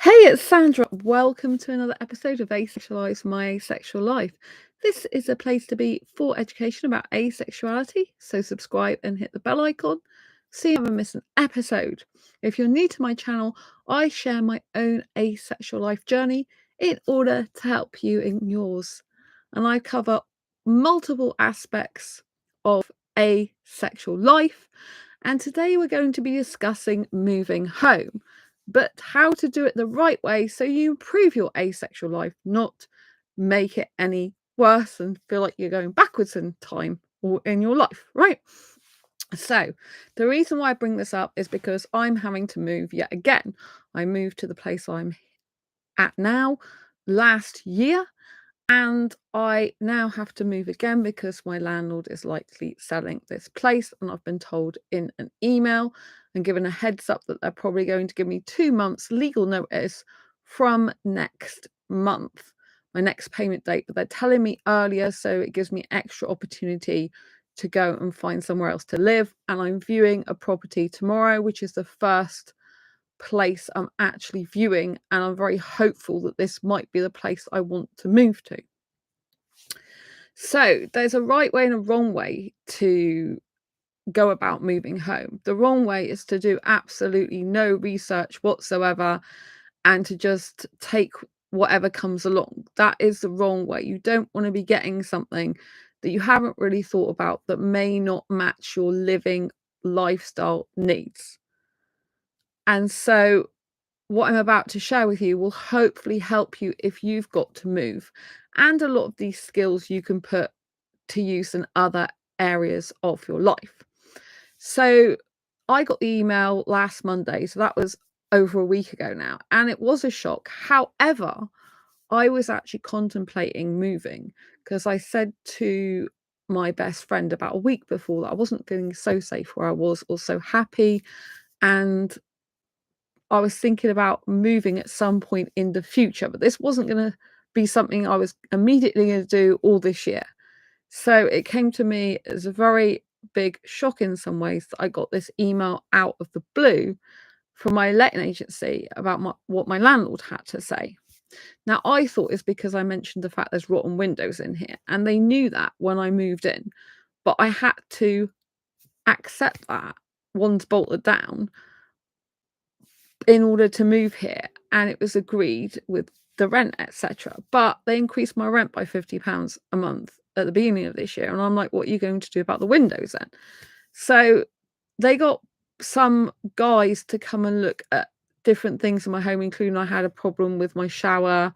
Hey, it's Sandra. Welcome to another episode of Asexualise, My Asexual Life. This is a place to be for education about asexuality, so subscribe and hit the bell icon so you never miss an episode. If you're new to my channel, I share my own asexual life journey in order to help you in yours. And I cover multiple aspects of asexual life. And today we're going to be discussing moving home, but how to do it the right way so you improve your asexual life, not make it any worse and feel like you're going backwards in time or in your life, right? So the reason why I bring this up is because I'm having to move yet again. I moved to the place I'm at now last year, and I now have to move again because my landlord is likely selling this place, and I've been told in an email and given a heads up that they're probably going to give me 2 months legal notice from next month, my next payment date. But they're telling me earlier, so it gives me extra opportunity to go and find somewhere else to live. And I'm viewing a property tomorrow, which is the first place I'm actually viewing, and I'm very hopeful that this might be the place I want to move to. So there's a right way and a wrong way to go about moving home. The wrong way is to do absolutely no research whatsoever and to just take whatever comes along. That is the wrong way. You don't want to be getting something that you haven't really thought about that may not match your living lifestyle needs. And so what I'm about to share with you will hopefully help you if you've got to move. And a lot of these skills you can put to use in other areas of your life. So I got the email last Monday, so that was over a week ago now, and it was a shock. However, I was actually contemplating moving because I said to my best friend about a week before that I wasn't feeling so safe where I was or so happy, and I was thinking about moving at some point in the future, but this wasn't going to be something I was immediately going to do all this year. So it came to me as a very big shock in some ways that I got this email out of the blue from my letting agency about what my landlord had to say. Now, I thought it's because I mentioned the fact there's rotten windows in here, and they knew that when I moved in, but I had to accept that once bolted down in order to move here, and it was agreed with the rent, etc. But they increased my rent by £50 a month at the beginning of this year, and I'm like, what are you going to do about the windows then? So they got some guys to come and look at different things in my home, including I had a problem with my shower,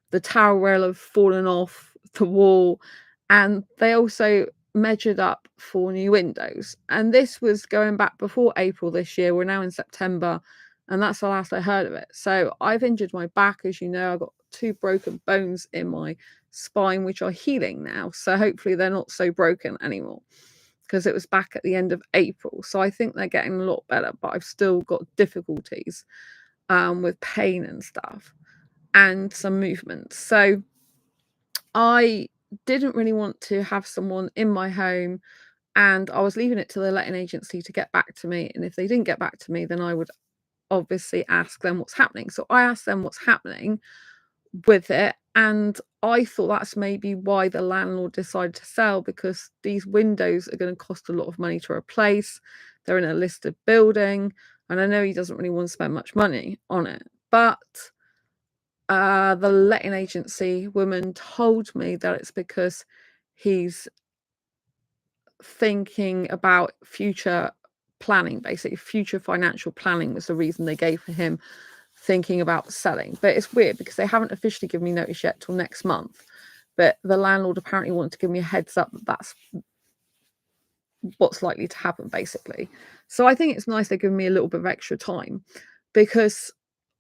the towel rail had fallen off the wall, and they also measured up for new windows. And this was going back before April this year. We're now in September, and that's the last I heard of it. So I've injured my back, as you know. I've got 2 broken bones in my spine, which are healing now. So hopefully they're not so broken anymore, because it was back at the end of April. So I think they're getting a lot better, but I've still got difficulties with pain and stuff and some movement. So I didn't really want to have someone in my home, and I was leaving it to the letting agency to get back to me. And if they didn't get back to me, then I would obviously ask them what's happening. So I asked them what's happening with it, and I thought that's maybe why the landlord decided to sell, because these windows are going to cost a lot of money to replace. They're in a listed building, and I know he doesn't really want to spend much money on it, but the letting agency woman told me that it's because he's thinking about future planning, basically future financial planning was the reason they gave for him thinking about selling. But it's weird because they haven't officially given me notice yet till next month, but the landlord apparently wanted to give me a heads up that that's what's likely to happen, basically. So I think it's nice they're giving me a little bit of extra time, because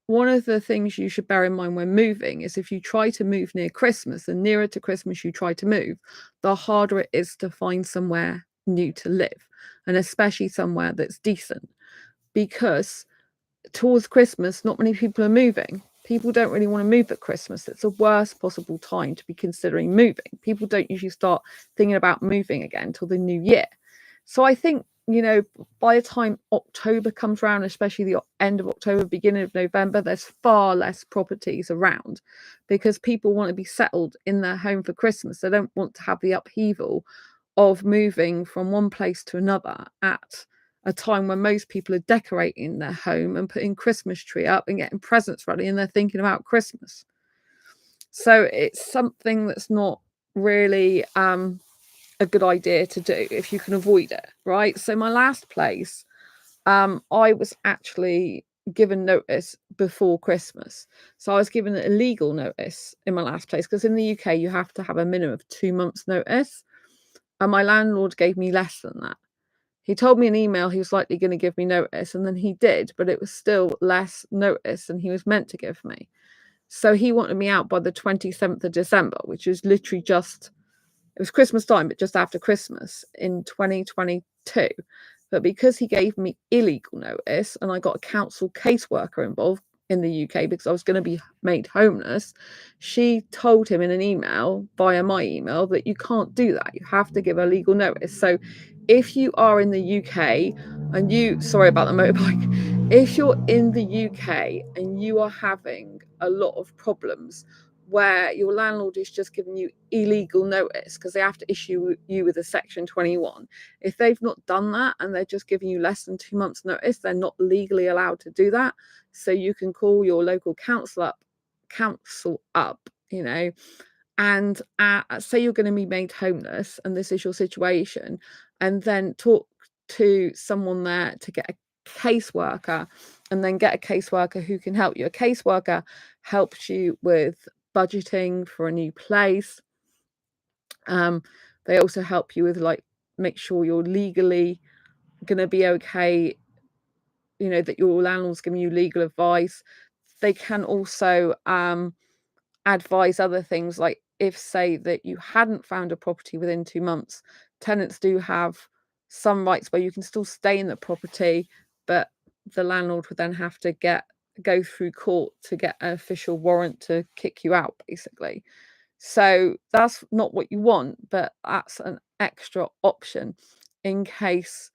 one of the things you should bear in mind when moving is if you try to move near Christmas, the nearer to Christmas you try to move, the harder it is to find somewhere new to live, and especially somewhere that's decent, because towards Christmas, not many people are moving. People don't really want to move at Christmas. It's the worst possible time to be considering moving. People don't usually start thinking about moving again until the new year. So I think you know, by the time October comes around, especially the end of October, beginning of November, there's far less properties around because people want to be settled in their home for Christmas. They don't want to have the upheaval of moving from one place to another at a time when most people are decorating their home and putting Christmas tree up and getting presents ready, and they're thinking about Christmas. So it's something that's not really a good idea to do if you can avoid it, right? So my last place, I was actually given notice before Christmas. So I was given a legal notice in my last place because in the UK you have to have a minimum of 2 months notice. And my landlord gave me less than that. He told me in email he was likely going to give me notice, and then he did, but it was still less notice than he was meant to give me. So he wanted me out by the 27th of December, which is literally just, it was Christmas time, but just after Christmas in 2022. But because he gave me illegal notice and I got a council caseworker involved in the UK because I was going to be made homeless, she told him in an email via my email that you can't do that. You have to give a legal notice. So if you are in the UK and you, sorry about the motorbike, if you're in the UK and you are having a lot of problems where your landlord is just giving you illegal notice because they have to issue you with a Section 21. If they've not done that and they're just giving you less than 2 months notice, they're not legally allowed to do that. So you can call your local council up, you know, and say you're going to be made homeless and this is your situation, and then talk to someone there to get a caseworker, and then get a caseworker who can help you. A caseworker helps you with budgeting for a new place. They also help you with, like, make sure you're legally going to be okay, you know, that your landlord's giving you legal advice. They can also advise other things, like if, say, that you hadn't found a property within 2 months, tenants do have some rights where you can still stay in the property, but the landlord would then have to go through court to get an official warrant to kick you out, basically. So that's not what you want, but that's an extra option in case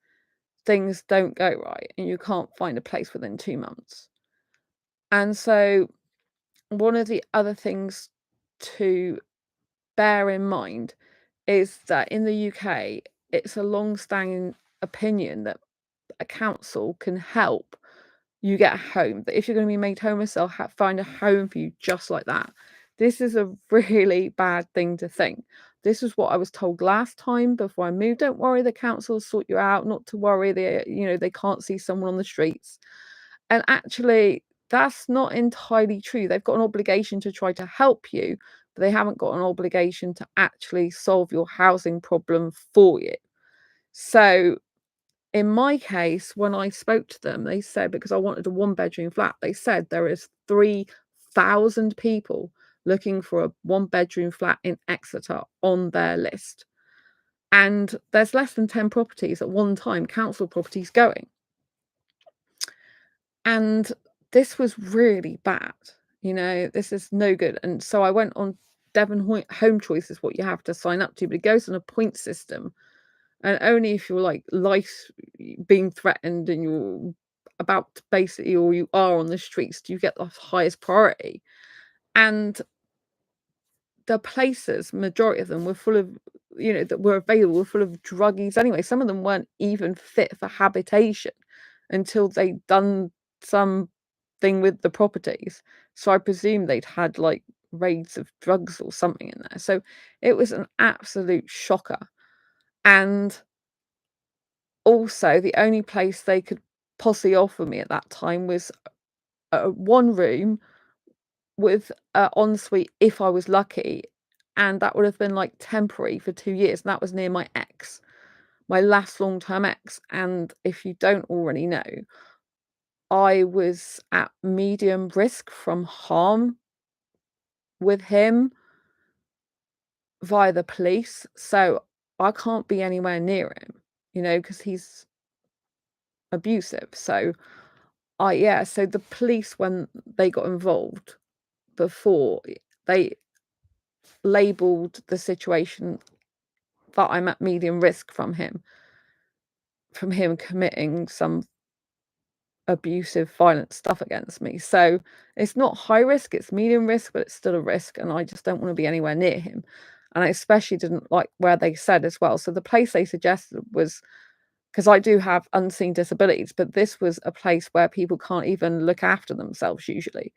things don't go right and you can't find a place within 2 months. And so one of the other things to bear in mind is that in the UK, it's a long-standing opinion that a council can help you get a home. That if you're going to be made homeless, they'll find a home for you just like that. This is a really bad thing to think. This is what I was told last time before I moved. Don't worry, the council will sort you out. Not to worry. They can't see someone on the streets. And actually, that's not entirely true. They've got an obligation to try to help you, but they haven't got an obligation to actually solve your housing problem for you. So in my case, when I spoke to them, they said, because I wanted a one-bedroom flat, they said there is 3,000 people looking for a one-bedroom flat in Exeter on their list. And there's less than 10 properties at one time, council properties going. And this was really bad. You know, this is no good. And so I went on Devon Home Choice is what you have to sign up to, but it goes on a point system. And only if you're like life being threatened and you're about to basically, or you are on the streets, do you get the highest priority. And the places, majority of them were full of, you know, that were available were full of druggies anyway. Some of them weren't even fit for habitation until they'd done something with the properties. So I presume they'd had like raids of drugs or something in there. So it was an absolute shocker. And also, the only place they could possibly offer me at that time was one room with an ensuite if I was lucky, and that would have been, like, temporary for 2 years, and that was near my ex, my last long-term ex, and if you don't already know, I was at medium risk from harm with him via the police, so I can't be anywhere near him, you know, because he's abusive. So so the police, when they got involved before, they labelled the situation that I'm at medium risk from him. from him committing some abusive, violent stuff against me. So it's not high risk, it's medium risk, but it's still a risk, and I just don't want to be anywhere near him. And I especially didn't like where they said as well. So the place they suggested was, because I do have unseen disabilities, but this was a place where people can't even look after themselves usually.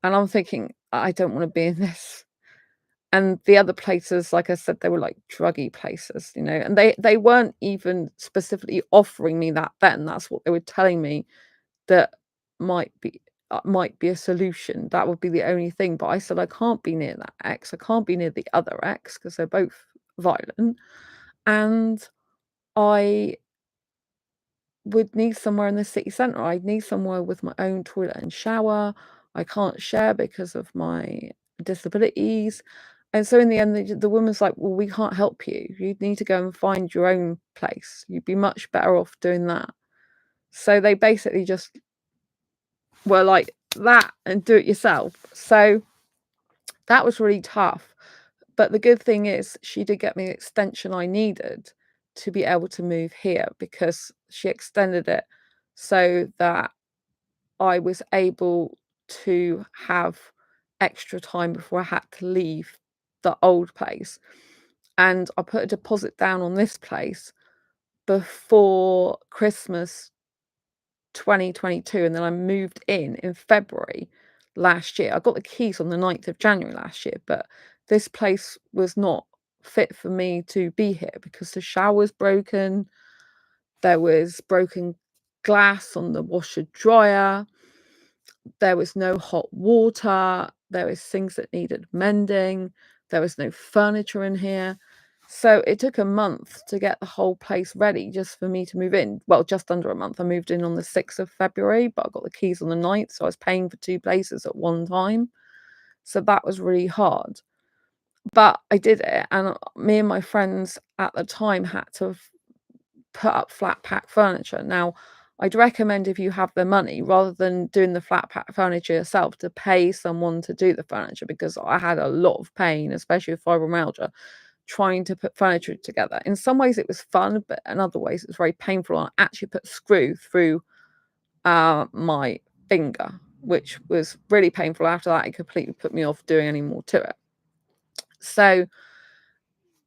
And I'm thinking, I don't want to be in this. And the other places, like I said, they were like druggy places, and they weren't even specifically offering me that then. That's what they were telling me, that might be might be a solution. That would be the only thing. But I said I can't be near that ex. I can't be near the other ex because they're both violent. And I would need somewhere in the city centre. I'd need somewhere with my own toilet and shower. I can't share because of my disabilities. And so in the end, the woman's like, well, we can't help you. You need to go and find your own place. You'd be much better off doing that. So they basically just were like, that and do it yourself. So that was really tough. But the good thing is she did get me the extension I needed to be able to move here, because she extended it so that I was able to have extra time before I had to leave the old place. And I put a deposit down on this place before Christmas 2022, and then I moved in February last year. I got the keys on the 9th of January last year, but this place was not fit for me to be here because the shower was broken. There was broken glass on the washer dryer. There was no hot water. There was things that needed mending. There was no furniture in here. So it took a month to get the whole place ready just for me to move in. Well, just under a month. I moved in on the 6th of February, but I got the keys on the 9th. So I was paying for 2 places at one time. So that was really hard. But I did it. And me and my friends at the time had to put up flat pack furniture. Now, I'd recommend, if you have the money, rather than doing the flat pack furniture yourself, to pay someone to do the furniture, because I had a lot of pain, especially with fibromyalgia, trying to put furniture together. In some ways it was fun, but in other ways it was very painful. I actually put a screw through my finger, which was really painful. After that, it completely put me off doing any more to it. So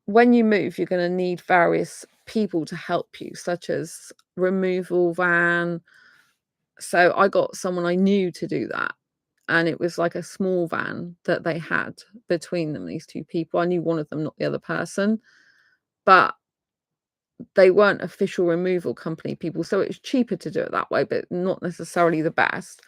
when you move, you're going to need various people to help you, such as removal van. So I got someone I knew to do that. And it was like a small van that they had between them, these two people. I knew one of them, not the other person. But they weren't official removal company people. So it was cheaper to do it that way, but not necessarily the best.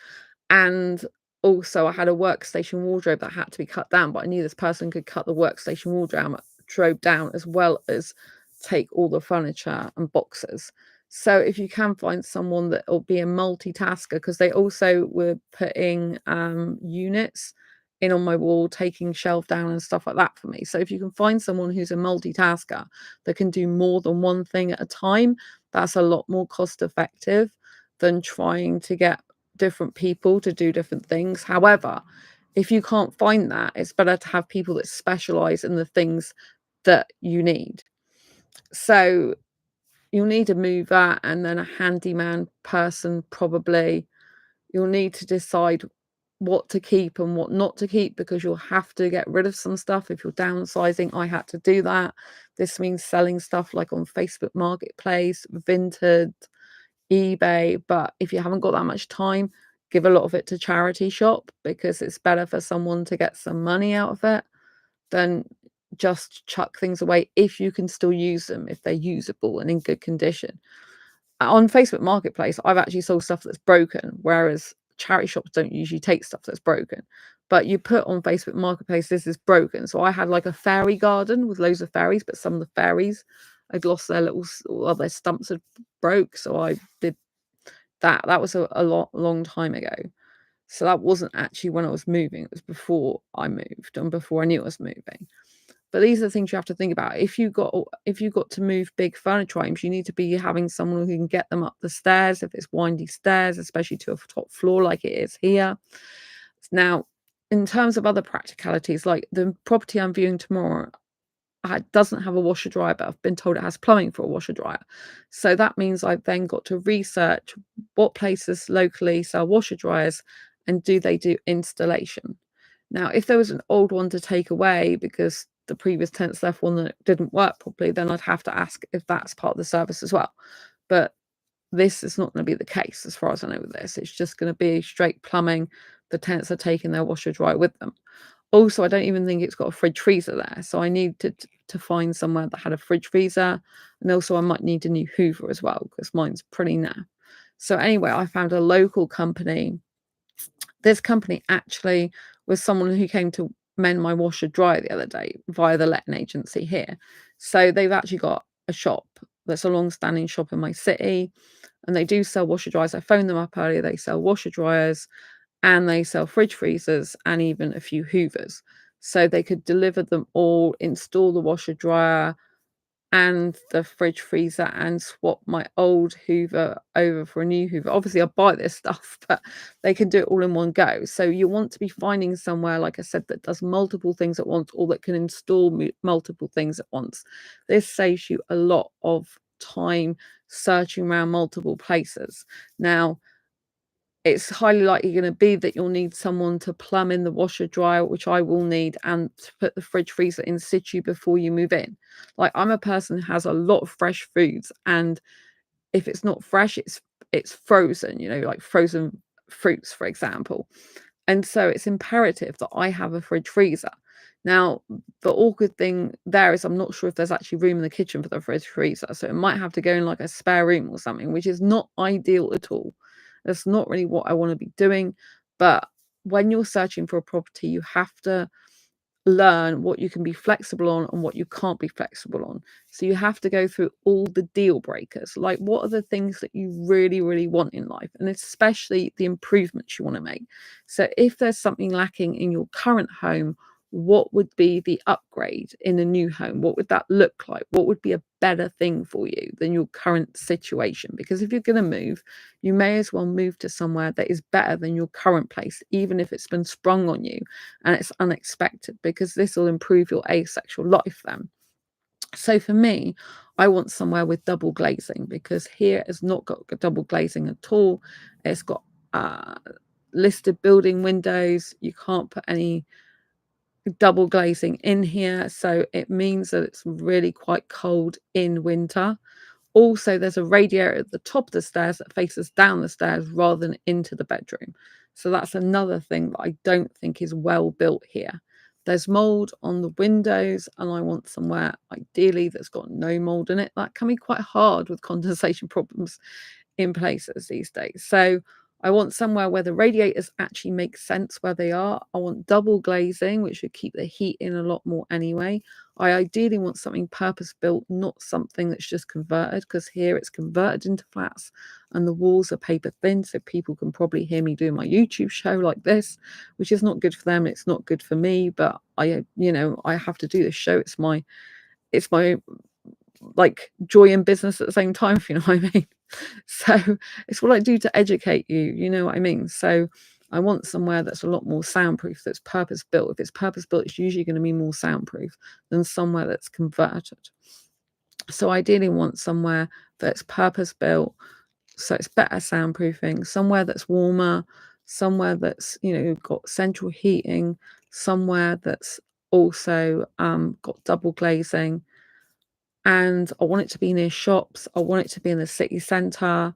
And also I had a workstation wardrobe that had to be cut down, but I knew this person could cut the workstation wardrobe down, as well as take all the furniture and boxes. So if you can find someone that will be a multitasker, because they also were putting units in on my wall, taking shelf down and stuff like that for me. So if you can find someone who's a multitasker that can do more than one thing at a time, that's a lot more cost effective than trying to get different people to do different things. However, if you can't find that, it's better to have people that specialize in the things that you need. So you'll need a mover and then a handyman person, probably. You'll need to decide what to keep and what not to keep, because you'll have to get rid of some stuff if you're downsizing. I had to do that. This means selling stuff like on Facebook Marketplace, Vinted, eBay. But if you haven't got that much time, give a lot of it to charity shop, because it's better for someone to get some money out of it than just chuck things away if you can still use them, if they're usable and in good condition. On Facebook Marketplace, I've actually sold stuff that's broken, whereas charity shops don't usually take stuff that's broken. But you put on Facebook Marketplace, this is broken. So I had like a fairy garden with loads of fairies, but some of the fairies had lost their their stumps had broke. So I did that. That was a long time ago. So that wasn't actually when I was moving. It was before I moved and before I knew I was moving. But these are the things you have to think about. If you got to move big furniture items, you need to be having someone who can get them up the stairs if it's windy stairs, especially to a top floor like it is here. Now, in terms of other practicalities, like the property I'm viewing tomorrow, doesn't have a washer dryer, but I've been told it has plumbing for a washer dryer. So that means I've then got to research what places locally sell washer dryers and do they do installation. Now, if there was an old one to take away because the previous tenants left one that didn't work properly, then I'd have to ask if that's part of the service as well. But this is not going to be the case as far as I know with this. It's just going to be straight plumbing. The tenants are taking their washer dryer with them. Also, I don't even think it's got a fridge freezer there. So I need to find somewhere that had a fridge freezer. And also I might need a new Hoover as well, because mine's pretty naff. So anyway, I found a local company. This company actually was someone who came to mend my washer dryer the other day via the letting agency here. So they've actually got a shop that's a long-standing shop in my city, and they do sell washer dryers. I phoned them up earlier. They sell washer dryers and they sell fridge freezers and even a few Hoovers. So they could deliver them all, install the washer dryer and the fridge freezer, and swap my old Hoover over for a new Hoover. Obviously, I buy this stuff, but they can do it all in one go. So you want to be finding somewhere, like I said, that does multiple things at once, or that can install multiple things at once. This saves you a lot of time searching around multiple places. Now, it's highly likely going to be that you'll need someone to plumb in the washer dryer, which I will need, and to put the fridge freezer in situ before you move in. Like, I'm a person who has a lot of fresh foods, and if it's not fresh, it's frozen, like frozen fruits, for example. And so it's imperative that I have a fridge freezer. Now, the awkward thing there is I'm not sure if there's actually room in the kitchen for the fridge freezer. So it might have to go in like a spare room or something, which is not ideal at all. That's not really what I want to be doing. But when you're searching for a property, you have to learn what you can be flexible on and what you can't be flexible on. So you have to go through all the deal breakers. Like, what are the things that you really, really want in life? And especially the improvements you want to make. So if there's something lacking in your current home, what would be the upgrade in a new home? What would that look like? What would be a better thing for you than your current situation? Because if you're going to move, you may as well move to somewhere that is better than your current place, even if it's been sprung on you and it's unexpected, because this will improve your asexual life then. So for me, I want somewhere with double glazing, because here has not got double glazing at all. It's got listed building windows. You can't put any double glazing in here, so it means that it's really quite cold in winter. Also, there's a radiator at the top of the stairs that faces down the stairs rather than into the bedroom. So that's another thing that I don't think is well built here. There's mold on the windows, and I want somewhere ideally that's got no mold in it. That can be quite hard with condensation problems in places these days. So I want somewhere where the radiators actually make sense where they are. I want double glazing, which would keep the heat in a lot more anyway. I ideally want something purpose-built, not something that's just converted, because here it's converted into flats and the walls are paper thin, so people can probably hear me doing my YouTube show like this, which is not good for them. It's not good for me, but I have to do this show. It's my like joy in business at the same time, if you know what I mean. So it's what I do to educate you, you know what I mean? So I want somewhere that's a lot more soundproof, that's purpose built. If it's purpose built, it's usually going to be more soundproof than somewhere that's converted. So I ideally want somewhere that's purpose built, so it's better soundproofing, somewhere that's warmer, somewhere that's got central heating, somewhere that's also got double glazing. And I want it to be near shops. I want it to be in the city centre,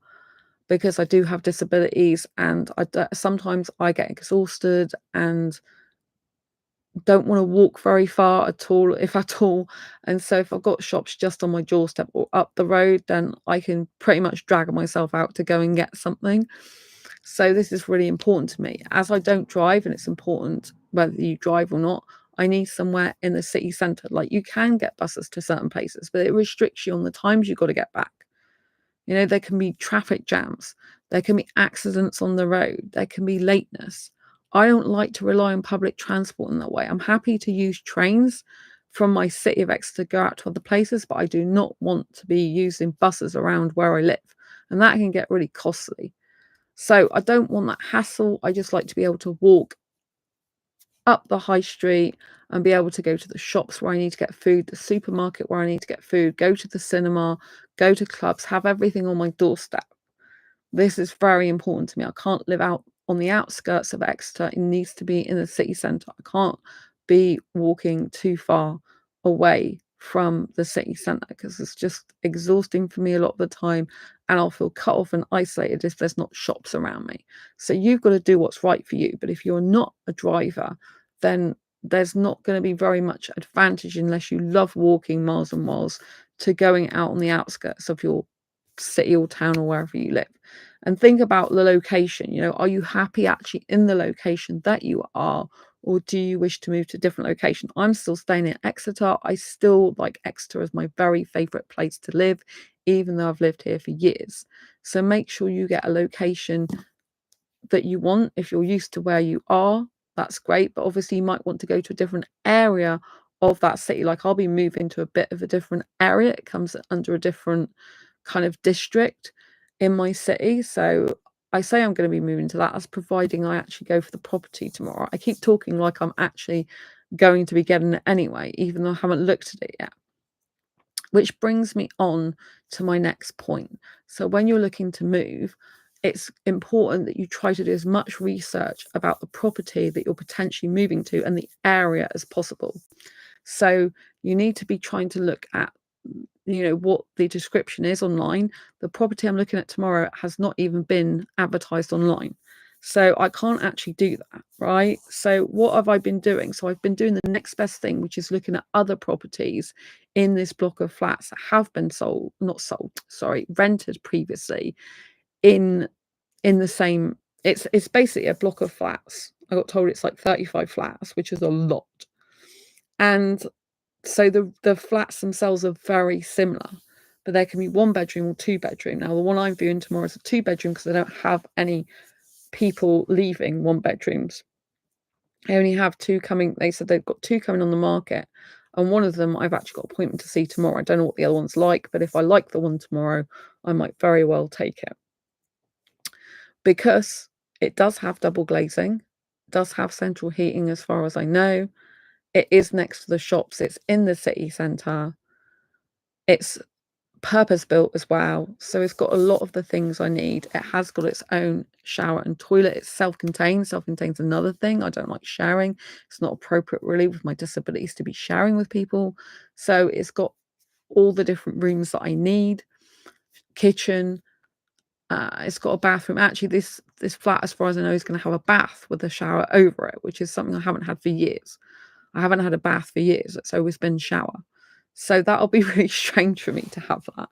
because I do have disabilities, and sometimes I get exhausted and don't want to walk very far at all, if at all. And so if I've got shops just on my doorstep or up the road, then I can pretty much drag myself out to go and get something. So this is really important to me. As I don't drive, and it's important whether you drive or not, I need somewhere in the city centre. Like, you can get buses to certain places, but it restricts you on the times you've got to get back. There can be traffic jams, there can be accidents on the road, there can be lateness. I don't like to rely on public transport in that way. I'm happy to use trains from my city of Exeter to go out to other places, but I do not want to be using buses around where I live, and that can get really costly. So I don't want that hassle. I just like to be able to walk up the high street and be able to go to the shops where I need to get food, the supermarket where I need to get food, go to the cinema, go to clubs, have everything on my doorstep. This is very important to me. I can't live out on the outskirts of Exeter. It needs to be in the city centre. I can't be walking too far away from the city centre because it's just exhausting for me a lot of the time, and I'll feel cut off and isolated if there's not shops around me. So you've got to do what's right for you. But if you're not a driver, then there's not going to be very much advantage unless you love walking miles and miles to going out on the outskirts of your city or town or wherever you live. And think about the location. Are you happy actually in the location that you are, or do you wish to move to a different location? I'm still staying in Exeter. I still like Exeter as my very favorite place to live, even though I've lived here for years. So make sure you get a location that you want. If you're used to where you are, that's great, but obviously you might want to go to a different area of that city. Like I'll be moving to a bit of a different area. It comes under a different kind of district in my city. So I say I'm going to be moving to that, as providing I actually go for the property tomorrow. I keep talking like I'm actually going to be getting it anyway, even though I haven't looked at it yet. Which brings me on to my next point. So when you're looking to move, it's important that you try to do as much research about the property that you're potentially moving to and the area as possible. So you need to be trying to look at what the description is online. The property I'm looking at tomorrow has not even been advertised online. So I can't actually do that, right? So what have I been doing? So I've been doing the next best thing, which is looking at other properties in this block of flats that have been rented previously in the same. It's basically a block of flats. I got told it's like 35 flats, which is a lot. And so the flats themselves are very similar, but there can be 1 bedroom or 2 bedroom. Now the one I'm viewing tomorrow is a 2 bedroom because I don't have any people leaving 1 bedrooms. I only have 2 coming. They said they've got 2 coming on the market, and one of them I've actually got an appointment to see tomorrow. I don't know what the other one's like, but if I like the one tomorrow, I might very well take it, because it does have double glazing, does have central heating as far as I know. It is next to the shops. It's in the city centre. It's purpose built as well, so it's got a lot of the things I need. It has got its own shower and toilet. It's self-contained. Self-contained another thing. I don't like sharing. It's not appropriate really with my disabilities to be sharing with people. So it's got all the different rooms that I need. Kitchen. It's got a bathroom. Actually, this flat, as far as I know, is going to have a bath with a shower over it, which is something I haven't had for years. I haven't had a bath for years. It's always been shower. So that'll be really strange for me to have that.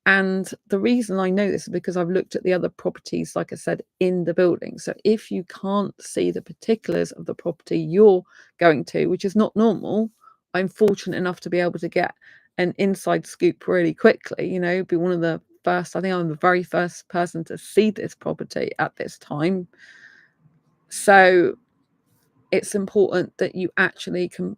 And the reason I know this is because I've looked at the other properties, like I said, in the building. So if you can't see the particulars of the property you're going to, which is not normal, I'm fortunate enough to be able to get an inside scoop really quickly, be one of the first. I think I'm the very first person to see this property at this time. So it's important that you actually can,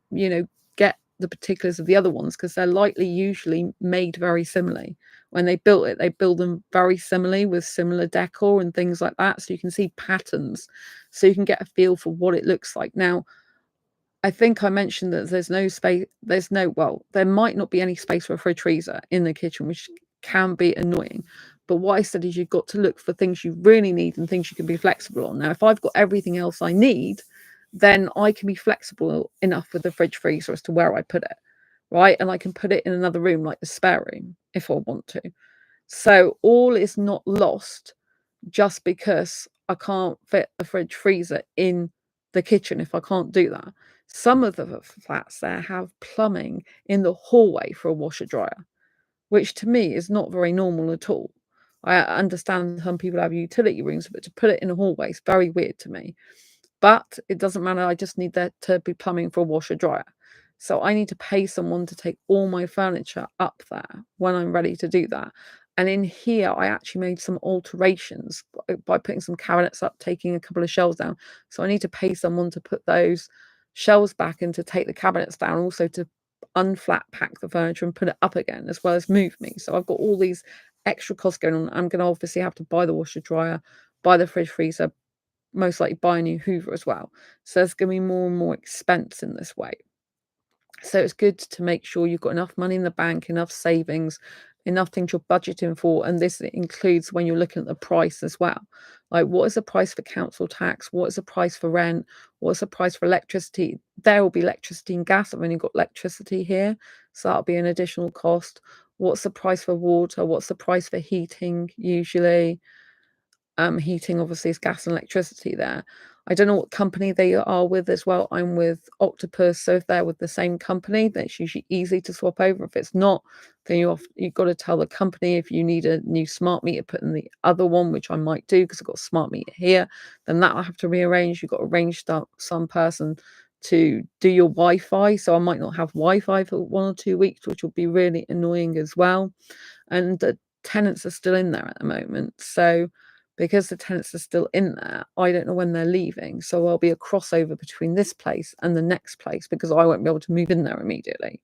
get the particulars of the other ones, because they're likely usually made very similarly. When they built it, they build them very similarly with similar decor and things like that. So you can see patterns, so you can get a feel for what it looks like. Now, I think I mentioned that there's no space. There might not be any space for a fridge freezer in the kitchen, which can be annoying. But what I said is you've got to look for things you really need and things you can be flexible on. Now, if I've got everything else I need, then I can be flexible enough with the fridge freezer as to where I put it, right? And I can put it in another room, like the spare room, if I want to. So all is not lost just because I can't fit a fridge freezer in the kitchen if I can't do that. Some of the flats there have plumbing in the hallway for a washer dryer, which to me is not very normal at all. I understand some people have utility rooms, but to put it in a hallway is very weird to me. But it doesn't matter. I just need there to be plumbing for a washer dryer. So I need to pay someone to take all my furniture up there when I'm ready to do that. And in here, I actually made some alterations by putting some cabinets up, taking a couple of shelves down. So I need to pay someone to put those shelves back and to take the cabinets down, also to unflat pack the furniture and put it up again, as well as move me. So I've got all these extra costs going on. I'm going to obviously have to buy the washer dryer, buy the fridge freezer, most likely buy a new Hoover as well. So there's going to be more and more expense in this way. So it's good to make sure you've got enough money in the bank, enough savings, enough things you're budgeting for. And this includes when you're looking at the price as well. Like, what is the price for council tax? What is the price for rent? What's the price for electricity? There will be electricity and gas. I've only got electricity here, so that'll be an additional cost. What's the price for water? What's the price for heating usually? Heating obviously is gas and electricity there. I don't know what company they are with as well. I'm with Octopus, so if they're with the same company, then it's usually easy to swap over. If it's not, then you've got to tell the company. If you need a new smart meter put in the other one, which I might do because I've got a smart meter here, then that I'll have to rearrange. You've got to arrange some person to do your Wi-Fi, so I might not have Wi-Fi for 1 or 2 weeks, which will be really annoying as well. And the tenants are still in there at the moment, so because the tenants are still in there, I don't know when they're leaving. So there'll be a crossover between this place and the next place because I won't be able to move in there immediately.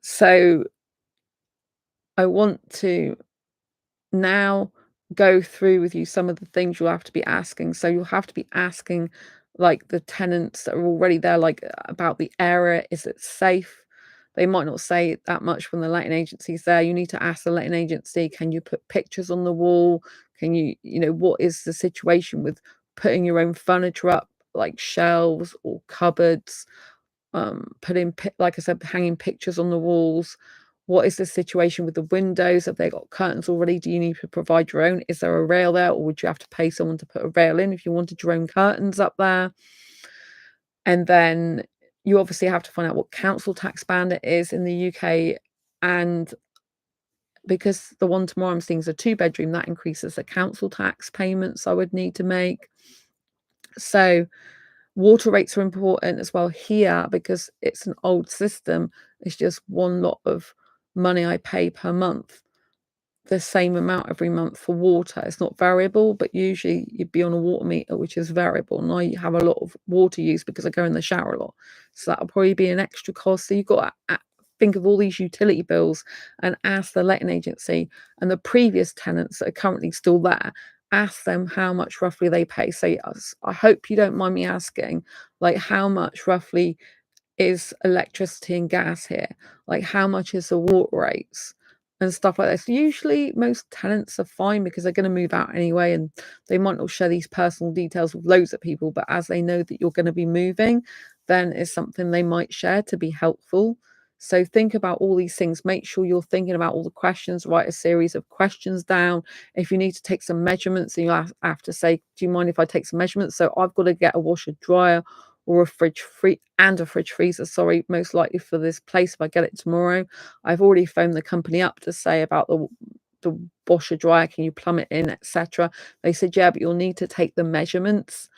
So I want to now go through with you some of the things you'll have to be asking. So you'll have to be asking like the tenants that are already there, like about the area. Is it safe? They might not say that much when the letting agency's there. You need to ask the letting agency, can you put pictures on the wall? Can what is the situation with putting your own furniture up, like shelves or cupboards? Putting, like I said, hanging pictures on the walls. What is the situation with the windows? Have they got curtains already? Do you need to provide your own? Is there a rail there, or would you have to pay someone to put a rail in if you wanted your own curtains up there? And then you obviously have to find out what council tax band it is in the UK. And because the one tomorrow I'm seeing is a 2-bedroom, that increases the council tax payments I would need to make. So water rates are important as well here because it's an old system. It's just one lot of money I pay per month, the same amount every month for water. It's not variable, but usually you'd be on a water meter, which is variable. And I have a lot of water use because I go in the shower a lot. So that'll probably be an extra cost. So you've got to think of all these utility bills and ask the letting agency and the previous tenants that are currently still there, ask them how much roughly they pay. Say, I hope you don't mind me asking, like, how much roughly is electricity and gas here? Like, how much is the water rates and stuff like that? So usually most tenants are fine because they're going to move out anyway, and they might not share these personal details with loads of people, but as they know that you're going to be moving, then it's something they might share to be helpful. So think about all these things. Make sure you're thinking about all the questions. Write a series of questions down. If you need to take some measurements, then you have to say, do you mind if I take some measurements? So I've got to get a washer dryer or a fridge freezer, sorry, most likely for this place if I get it tomorrow. I've already phoned the company up to say about the washer dryer, can you plumb it in, etc. They said, yeah, but you'll need to take the measurements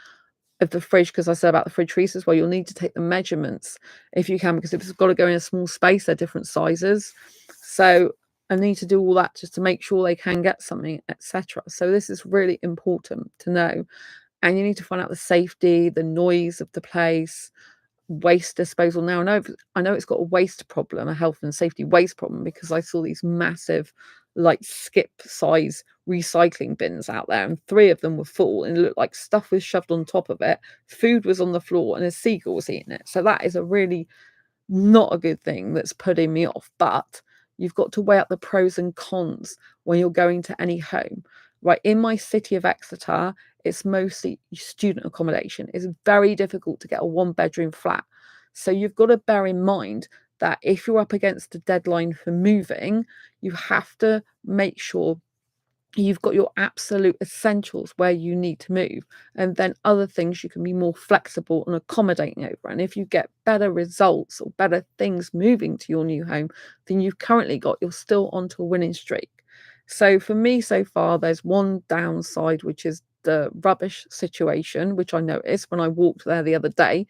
of the fridge, because I said about the fridge freezer as well, you'll need to take the measurements if you can, because if it's got to go in a small space, they're different sizes. So I need to do all that just to make sure they can get something, etc. So this is really important to know. And you need to find out the safety, the noise of the place, waste disposal. Now I know it's got a waste problem, a health and safety waste problem, because I saw these massive, like, skip size recycling bins out there, and 3 of them were full, and it looked like stuff was shoved on top of it. Food was on the floor, and a seagull was eating it. So that is a really not a good thing that's putting me off. But you've got to weigh up the pros and cons when you're going to any home. Right, in my city of Exeter, it's mostly student accommodation. It's very difficult to get a 1-bedroom flat. So you've got to bear in mind that if you're up against a deadline for moving, you have to make sure you've got your absolute essentials where you need to move, and then other things you can be more flexible and accommodating over. And if you get better results or better things moving to your new home than you've currently got, you're still onto a winning streak. So for me so far, there's one downside, which is the rubbish situation, which I noticed when I walked there the other day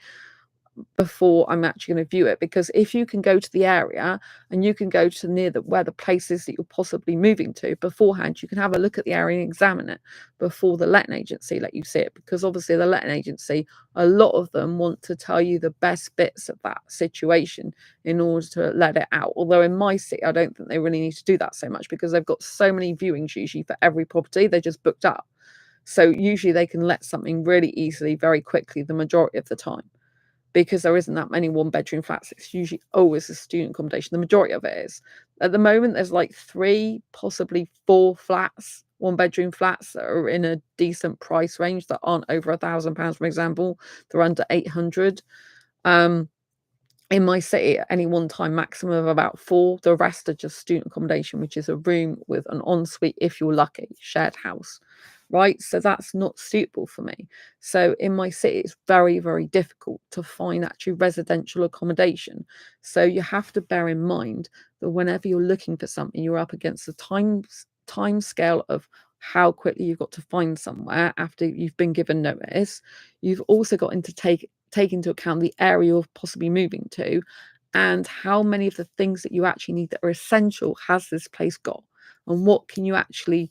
before I'm actually going to view it. Because if you can go to the area and you can go to near where the place is that you're possibly moving to beforehand, you can have a look at the area and examine it before the letting agency let you see it. Because obviously the letting agency, a lot of them want to tell you the best bits of that situation in order to let it out. Although in my city, I don't think they really need to do that so much, because they've got so many viewings usually for every property, they're just booked up. So usually they can let something really easily, very quickly, the majority of the time, because there isn't that many one-bedroom flats. It's usually always a student accommodation. The majority of it is. At the moment, there's like 3, possibly 4 flats, one-bedroom flats that are in a decent price range that aren't over £1,000, for example. They're under 800. In my city, at any one time, maximum of about 4. The rest are just student accommodation, which is a room with an ensuite, if you're lucky, shared house, right? So that's not suitable for me. So in my city, it's very, very difficult to find actually residential accommodation. So you have to bear in mind that whenever you're looking for something, you're up against the time scale of how quickly you've got to find somewhere after you've been given notice. You've also got to take into account the area you're possibly moving to, and how many of the things that you actually need that are essential has this place got, and what can you actually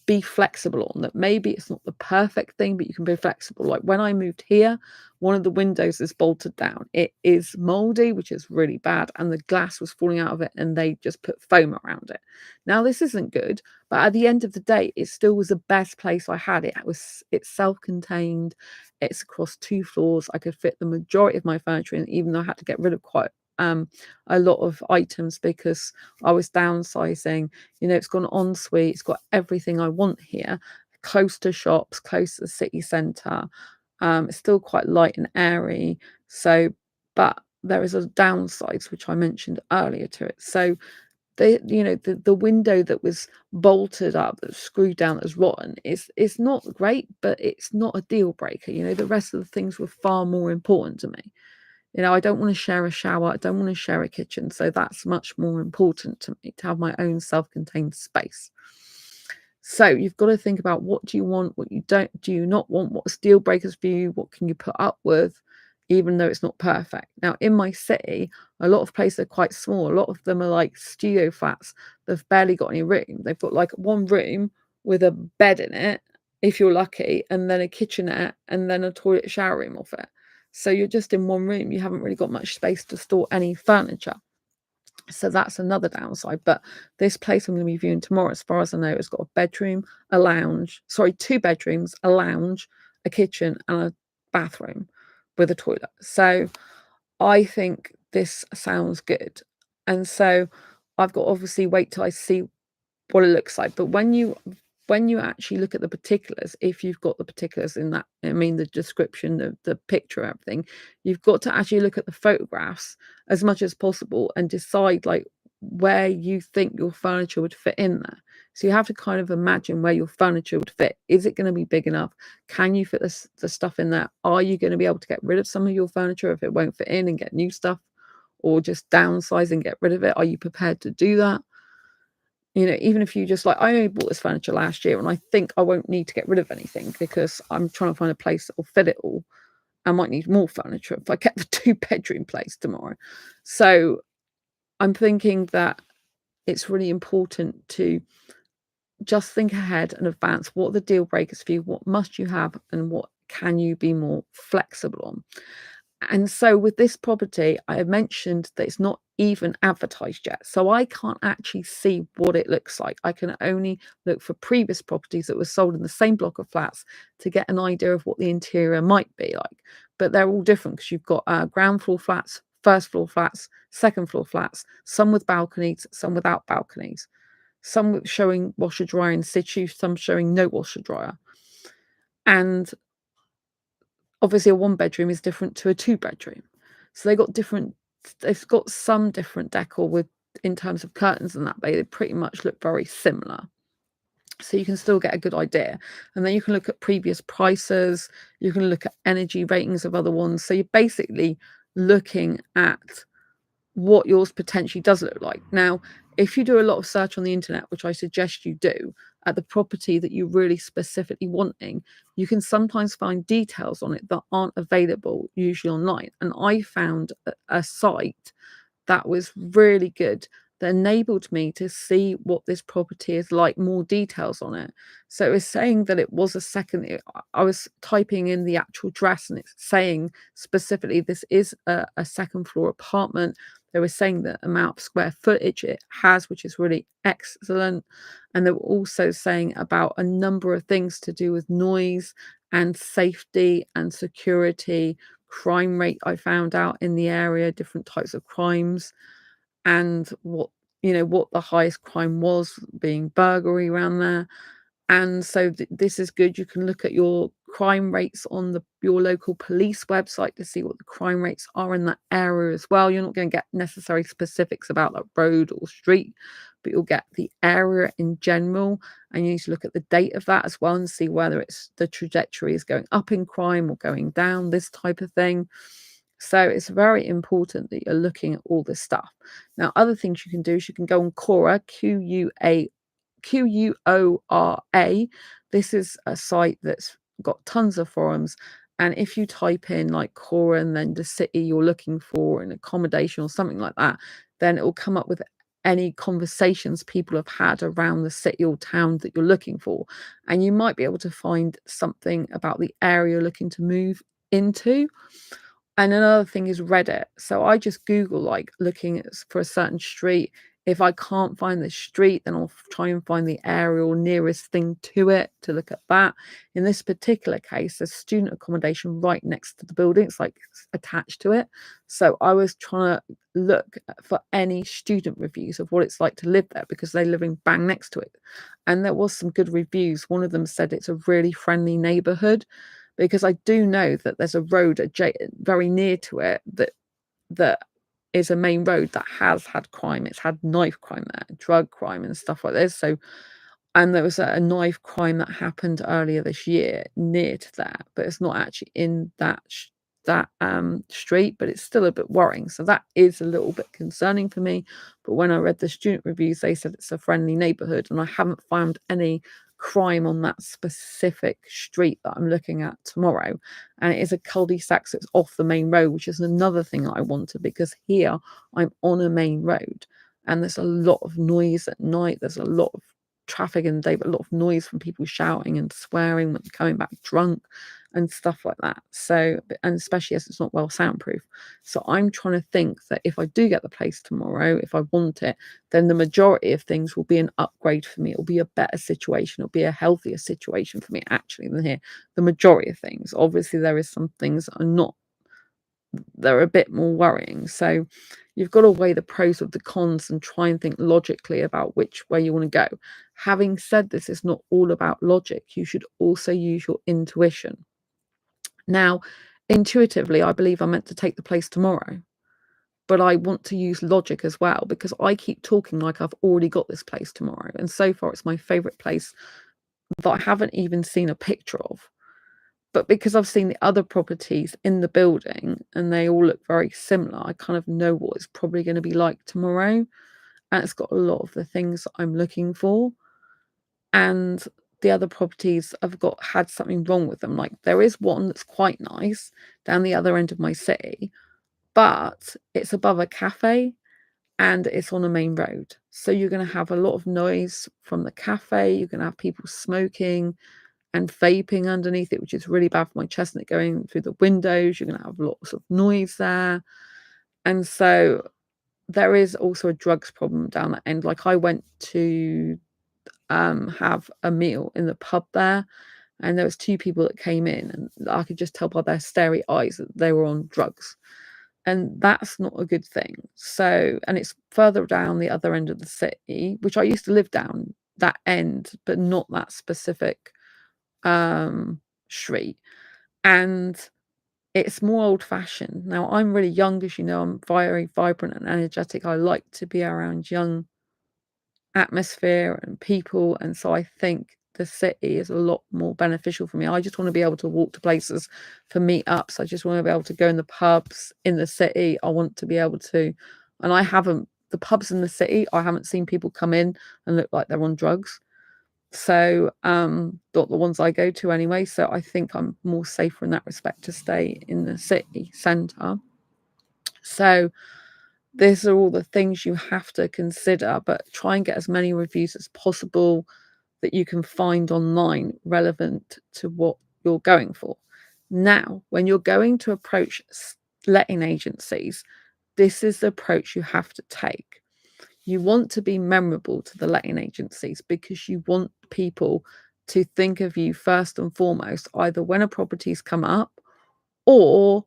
be flexible on. That maybe it's not the perfect thing, but you can be flexible. Like when I moved here, one of the windows is bolted down. It is moldy, which is really bad, and the glass was falling out of it, and they just put foam around it. Now this isn't good, but at the end of the day, it still was the best place I had. It's self-contained, it's across 2 floors. I could fit the majority of my furniture in, even though I had to get rid of quite a lot of items because I was downsizing. It's got an ensuite, it's got everything I want here, close to shops, close to the city centre. It's still quite light and airy. So, but there is a downside, which I mentioned earlier to it. So the window that was bolted up, that's screwed down, that's rotten, it's not great, but it's not a deal breaker. The rest of the things were far more important to me. I don't want to share a shower, I don't want to share a kitchen, so that's much more important to me, to have my own self-contained space. So you've got to think about, what do you want, what you do you not want, what's deal breakers for you, what can you put up with, even though it's not perfect. Now, in my city, a lot of places are quite small. A lot of them are like studio flats. They've barely got any room. They've got like one room with a bed in it, if you're lucky, and then a kitchenette, and then a toilet shower room off it. So you're just in one room. You haven't really got much space to store any furniture. So that's another downside. But this place I'm going to be viewing tomorrow, as far as I know, has got a bedroom, a lounge, sorry, 2 bedrooms, a lounge, a kitchen, and a bathroom with a toilet. So I think this sounds good. And so I've got to obviously wait till I see what it looks like. But when you actually look at the particulars, if you've got the particulars in that, I mean, the description, the picture, everything, you've got to actually look at the photographs as much as possible and decide like where you think your furniture would fit in there. So you have to kind of imagine where your furniture would fit. Is it going to be big enough? Can you fit the stuff in there? Are you going to be able to get rid of some of your furniture if it won't fit in and get new stuff, or just downsize and get rid of it? Are you prepared to do that? Even if you just like, I only bought this furniture last year and I think I won't need to get rid of anything because I'm trying to find a place that will fit it all. I might need more furniture if I get the 2-bedroom place tomorrow. So I'm thinking that it's really important to just think ahead and advance. What are the deal breakers for you? What must you have, and what can you be more flexible on? And so with this property, I mentioned that it's not even advertised yet. So I can't actually see what it looks like. I can only look for previous properties that were sold in the same block of flats to get an idea of what the interior might be like. But they're all different because you've got ground floor flats, first floor flats, second floor flats, some with balconies, some without balconies, some showing washer dryer in situ, some showing no washer dryer. And obviously a 1-bedroom is different to a 2-bedroom. So they've got some different decor with, in terms of curtains and that, but they pretty much look very similar. So you can still get a good idea. And then you can look at previous prices, you can look at energy ratings of other ones. So you're basically looking at what yours potentially does look like. Now, if you do a lot of search on the internet, which I suggest you do, at the property that you're really specifically wanting, you can sometimes find details on it that aren't available usually online. And I found a site that was really good, that enabled me to see what this property is like, more details on it. So it was saying that it was a second. I was typing in the actual address, and it's saying specifically this is a second floor apartment. They were saying the amount of square footage it has, which is really excellent. And they were also saying about a number of things to do with noise and safety and security, crime rate I found out in the area, different types of crimes, and what the highest crime was, being burglary around there. And so this is good. You can look at your crime rates on your local police website to see what the crime rates are in that area as well. You're not going to get necessary specifics about that road or street, but you'll get the area in general. And you need to look at the date of that as well and see whether it's the trajectory is going up in crime or going down, this type of thing. So it's very important that you're looking at all this stuff. Now, other things you can do is you can go on Quora, Quora. This is a site that's got tons of forums. And if you type in like Quora and then the city you're looking for, an accommodation or something like that, then it will come up with any conversations people have had around the city or town that you're looking for. And you might be able to find something about the area you're looking to move into. And another thing is Reddit. So I just Google, like, looking for a certain street. If I can't find the street, then I'll try and find the area or nearest thing to it to look at that. In this particular case, there's student accommodation right next to the building. It's like attached to it. So I was trying to look for any student reviews of what it's like to live there, because they're living bang next to it. And there was some good reviews. One of them said it's a really friendly neighborhood, because I do know that there's a road very near to it that is a main road that has had crime. It's had knife crime there, drug crime and stuff like this. So, and there was a knife crime that happened earlier this year near to that, but it's not actually in that street, but it's still a bit worrying. So that is a little bit concerning for me. But when I read the student reviews, they said it's a friendly neighborhood, and I haven't found any crime on that specific street that I'm looking at tomorrow. And it is a cul-de-sac, so it's off the main road, which is another thing that I wanted, because here I'm on a main road and there's a lot of noise at night. There's a lot of traffic in the day, but a lot of noise from people shouting and swearing when coming back drunk and stuff like that. So, and especially as it's not well soundproof. So I'm trying to think that if I do get the place tomorrow, if I want it, then the majority of things will be an upgrade for me. It'll be a better situation. It'll be a healthier situation for me, actually, than here. The majority of things. Obviously, there is some things that are not, they're a bit more worrying. So you've got to weigh the pros with the cons and try and think logically about which way you want to go. Having said this, it's not all about logic. You should also use your intuition. Now, intuitively, I believe I'm meant to take the place tomorrow, but I want to use logic as well, because I keep talking like I've already got this place tomorrow. And so far, it's my favorite place that I haven't even seen a picture of. But because I've seen the other properties in the building and they all look very similar, I kind of know what it's probably going to be like tomorrow. And it's got a lot of the things that I'm looking for. And the other properties have had something wrong with them. Like, there is one that's quite nice down the other end of my city, but it's above a cafe and it's on a main road. So you're going to have a lot of noise from the cafe. You're going to have people smoking and vaping underneath it, which is really bad for my chestnut, going through the windows. You're going to have lots of noise there. And so there is also a drugs problem down that end. Like, I went to have a meal in the pub there, and there was two people that came in, and I could just tell by their starry eyes that they were on drugs, and that's not a good thing. So, and it's further down the other end of the city, which I used to live down that end, but not that specific street, and it's more old-fashioned. Now, I'm really young, as you know. I'm very vibrant and energetic. I like to be around young atmosphere and people, and so I think the city is a lot more beneficial for me. I just want to be able to walk to places for meetups. I just want to be able to go in the pubs in the city. I want to be able to, and I haven't, the pubs in the city, I haven't seen people come in and look like they're on drugs. So not the ones I go to anyway. So I think I'm more safer in that respect to stay in the city centre. So These are all the things you have to consider, but try and get as many reviews as possible that you can find online relevant to what you're going for. Now, when you're going to approach letting agencies, this is the approach you have to take. You want to be memorable to the letting agencies because you want people to think of you first and foremost, either when a property's come up or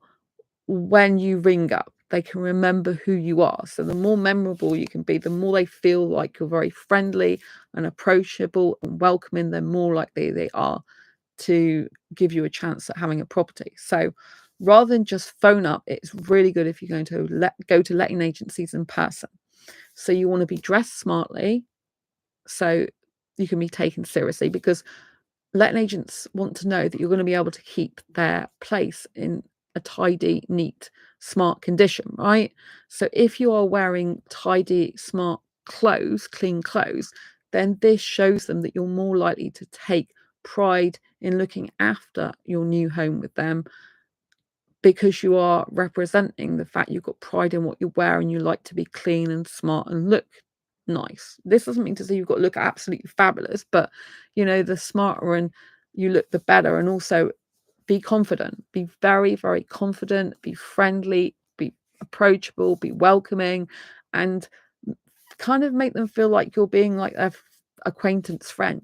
when you ring up. They can remember who you are. So the more memorable you can be, the more they feel like you're very friendly and approachable and welcoming, the more likely they are to give you a chance at having a property. So rather than just phone up, it's really good if you're going to go to letting agencies in person. So you want to be dressed smartly so you can be taken seriously, because letting agents want to know that you're going to be able to keep their place in a tidy, neat, smart condition, right? So if you are wearing tidy, smart clothes, clean clothes, then this shows them that you're more likely to take pride in looking after your new home with them, because you are representing the fact you've got pride in what you wear and you like to be clean and smart and look nice. This doesn't mean to say you've got to look absolutely fabulous, but the smarter and you look, the better. And also be confident, be very, very confident, be friendly, be approachable, be welcoming, and kind of make them feel like you're being like their acquaintance friend,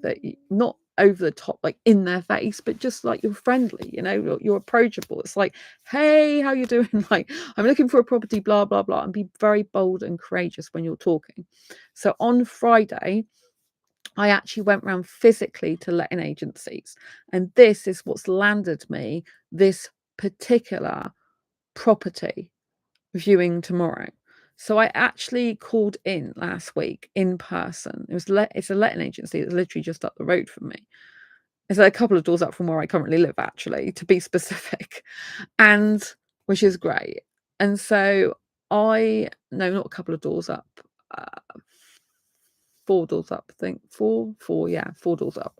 that not over the top, like in their face, but just like you're friendly, you're approachable. It's like, hey, how you doing? Like, I'm looking for a property, blah, blah, blah, and be very bold and courageous when you're talking. So on Friday, I actually went around physically to letting agencies, and this is what's landed me this particular property viewing tomorrow. So I actually called in last week in person. It's a letting agency that's literally just up the road from me. It's a couple of doors up from where I currently live, actually, to be specific, and which is great. And so no, not a couple of doors up, uh, 4 doors up, I think. Yeah, 4 doors up.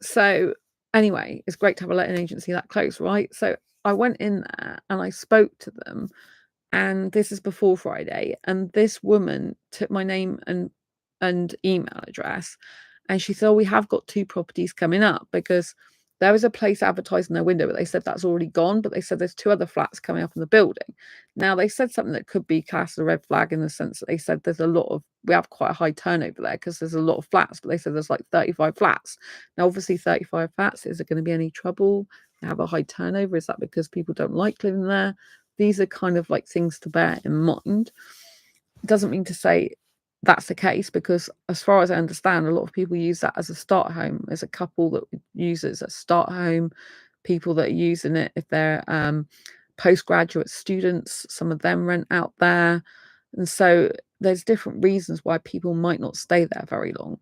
So anyway, it's great to have a letting agency that close, right? So I went in there and I spoke to them, and this is before Friday, and this woman took my name and email address, and she said, "Oh, we have got 2 properties coming up," because there was a place advertised in their window, but they said that's already gone. But they said there's 2 other flats coming up in the building. Now they said something that could be cast a red flag, in the sense that they said we have quite a high turnover there because there's a lot of flats, but they said there's like 35 flats. Now obviously 35 flats, is there going to be any trouble? They have a high turnover. Is that because people don't like living there? These are kind of like things to bear in mind. It doesn't mean to say that's the case, because as far as I understand, a lot of people use that as a start home. There's a couple that use it as a start home, people that are using it if they're postgraduate students, some of them rent out there. And so there's different reasons why people might not stay there very long.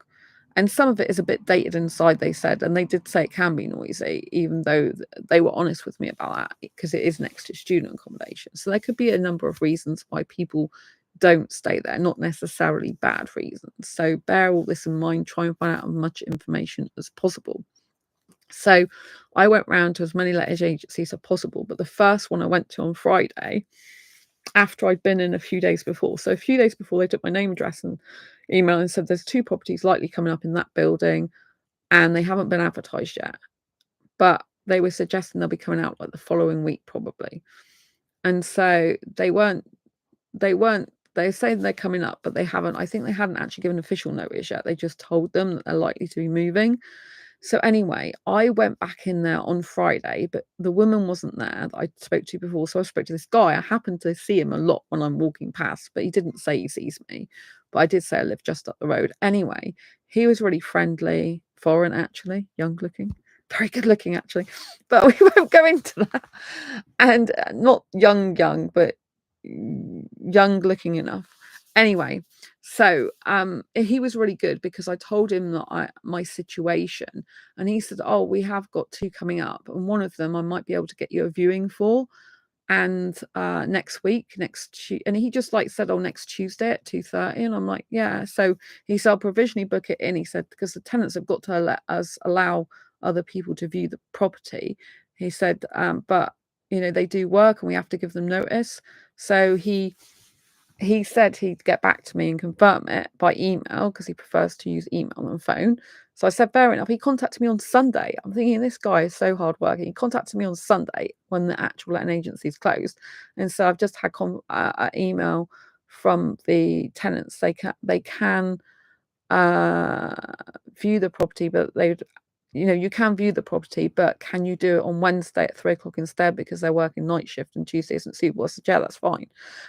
And some of it is a bit dated inside, they said, and they did say it can be noisy, even though they were honest with me about that, because it is next to student accommodation. So there could be a number of reasons why people don't stay there, not necessarily bad reasons. So bear all this in mind, try and find out as much information as possible. So I went round to as many letters agencies as possible, but the first one I went to on Friday, after I'd been in a few days before. So a few days before, they took my name, address, and email and said there's 2 properties likely coming up in that building, and they haven't been advertised yet. But they were suggesting they'll be coming out like the following week, probably. And so they're saying they're coming up, but they haven't. I think they hadn't actually given official notice yet. They just told them that they're likely to be moving. So anyway, I went back in there on Friday, but the woman wasn't there that I spoke to before. So I spoke to this guy. I happened to see him a lot when I'm walking past, but he didn't say he sees me. But I did say I live just up the road. Anyway, he was really friendly, foreign actually, young looking, very good looking actually. But we won't go into that. And not young, but young looking enough. Anyway, so he was really good, because I told him that my situation, and he said, "Oh, we have got 2 coming up, and one of them I might be able to get you a viewing for, and next week, and he just like said, "Oh, next Tuesday at 2:30," and I'm like, "Yeah." So he said, "I'll provisionally book it in." He said, "Because the tenants have got to let us allow other people to view the property." He said, "But they do work, and we have to give them notice." So he he said he'd get back to me and confirm it by email because he prefers to use email than phone. So I said, fair enough. He contacted me on Sunday. I'm thinking this guy is so hardworking. He contacted me on Sunday when the actual letting agency is closed, and so I've just had an email from the tenants. They can uh, view the property, but you can view the property, but can you do it on Wednesday at 3 o'clock instead because they're working night shift and Tuesday isn't suitable? I said, yeah, that's fine.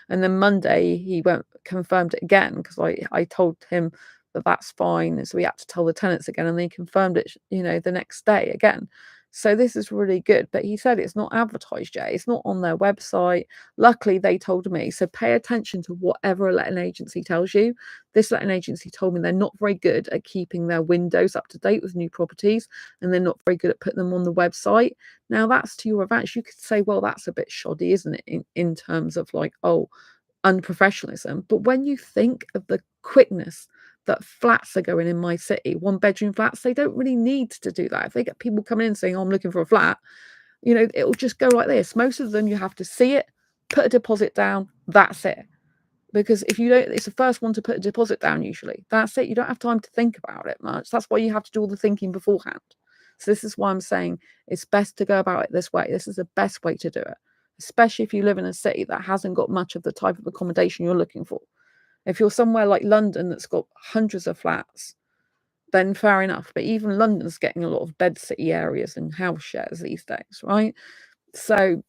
And then Monday he went confirmed it again because I told him that that's fine. And so we had to tell the tenants again, and they confirmed it, the next day again. So this is really good. But he said it's not advertised yet. It's not on their website. Luckily, they told me. So pay attention to whatever a letting agency tells you. This letting agency told me they're not very good at keeping their windows up to date with new properties, and they're not very good at putting them on the website. Now, that's to your advantage. You could say, well, that's a bit shoddy, isn't it, in terms of like, oh, unprofessionalism. But when you think of the quickness that flats are going in my city, 1-bedroom flats, they don't really need to do that. If they get people coming in saying, oh, I'm looking for a flat, it'll just go like this. Most of them, you have to see it, put a deposit down, that's it. Because if you don't, it's the first one to put a deposit down usually. That's it. You don't have time to think about it much. That's why you have to do all the thinking beforehand. So this is why I'm saying it's best to go about it this way. This is the best way to do it, especially if you live in a city that hasn't got much of the type of accommodation you're looking for. If you're somewhere like London that's got hundreds of flats, then fair enough. But even London's getting a lot of bed city areas and house shares these days, right? So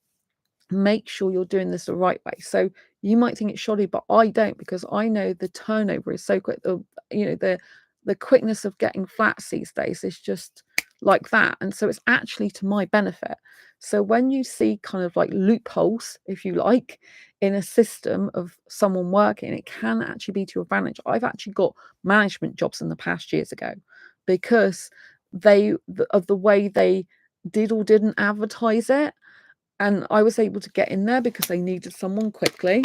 make sure you're doing this the right way. So you might think it's shoddy, but I don't, because I know the turnover is so quick. The quickness of getting flats these days is just like that. And so it's actually to my benefit. So when you see kind of like loopholes, if you like, in a system of someone working, it can actually be to your advantage. I've actually got management jobs in the past years ago because of the way they did or didn't advertise it. And I was able to get in there because they needed someone quickly.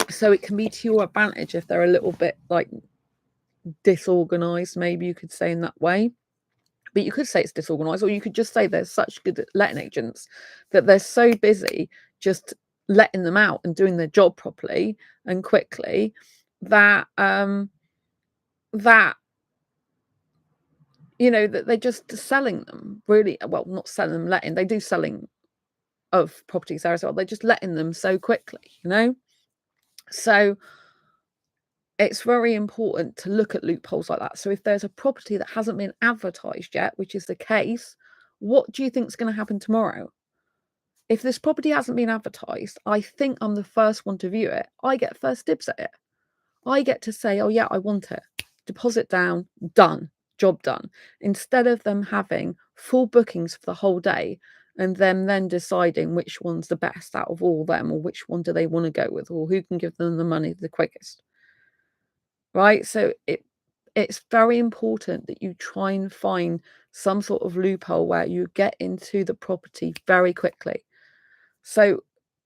So it can be to your advantage if they're a little bit like disorganized, maybe you could say in that way. But you could say it's disorganized, or you could just say they're such good letting agents that they're so busy just letting them out and doing their job properly and quickly that that that they're just selling them really well, not selling them, letting. They do selling of properties there as well. They're just letting them so quickly. So it's very important to look at loopholes like that. So if there's a property that hasn't been advertised yet, which is the case, what do you think is going to happen tomorrow? If this property hasn't been advertised, I think I'm the first one to view it. I get first dibs at it. I get to say, oh yeah, I want it. Deposit down, done, job done. Instead of them having full bookings for the whole day and them then deciding which one's the best out of all of them, or which one do they want to go with, or who can give them the money the quickest. Right? So it's very important that you try and find some sort of loophole where you get into the property very quickly. So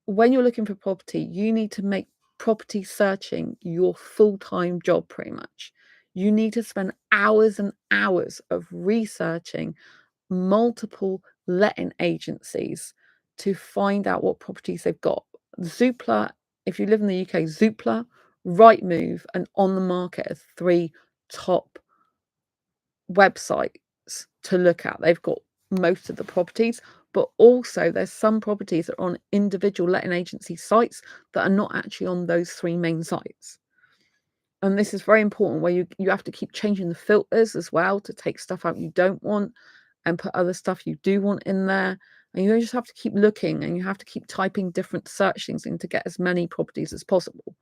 when you're looking for property, you need to make property searching your full-time job pretty much. You need to spend hours and hours of researching multiple letting agencies to find out what properties they've got. Zoopla, if you live in the UK, Zoopla, Rightmove, and On the Market are 3 top websites to look at. They've got most of the properties, but also there's some properties that are on individual letting agency sites that are not actually on those 3 main sites. And this is very important, where you have to keep changing the filters as well to take stuff out you don't want and put other stuff you do want in there. And you just have to keep looking, and you have to keep typing different search things in to get as many properties as possible.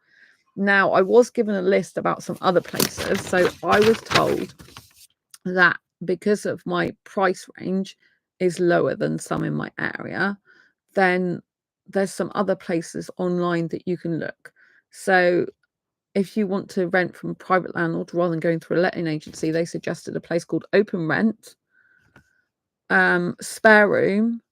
Now, I was given a list about some other places. So I was told that because of my price range is lower than some in my area, then there's some other places online that you can look. So if you want to rent from a private landlord rather than going through a letting agency, they suggested a place called Open Rent, Spare Room,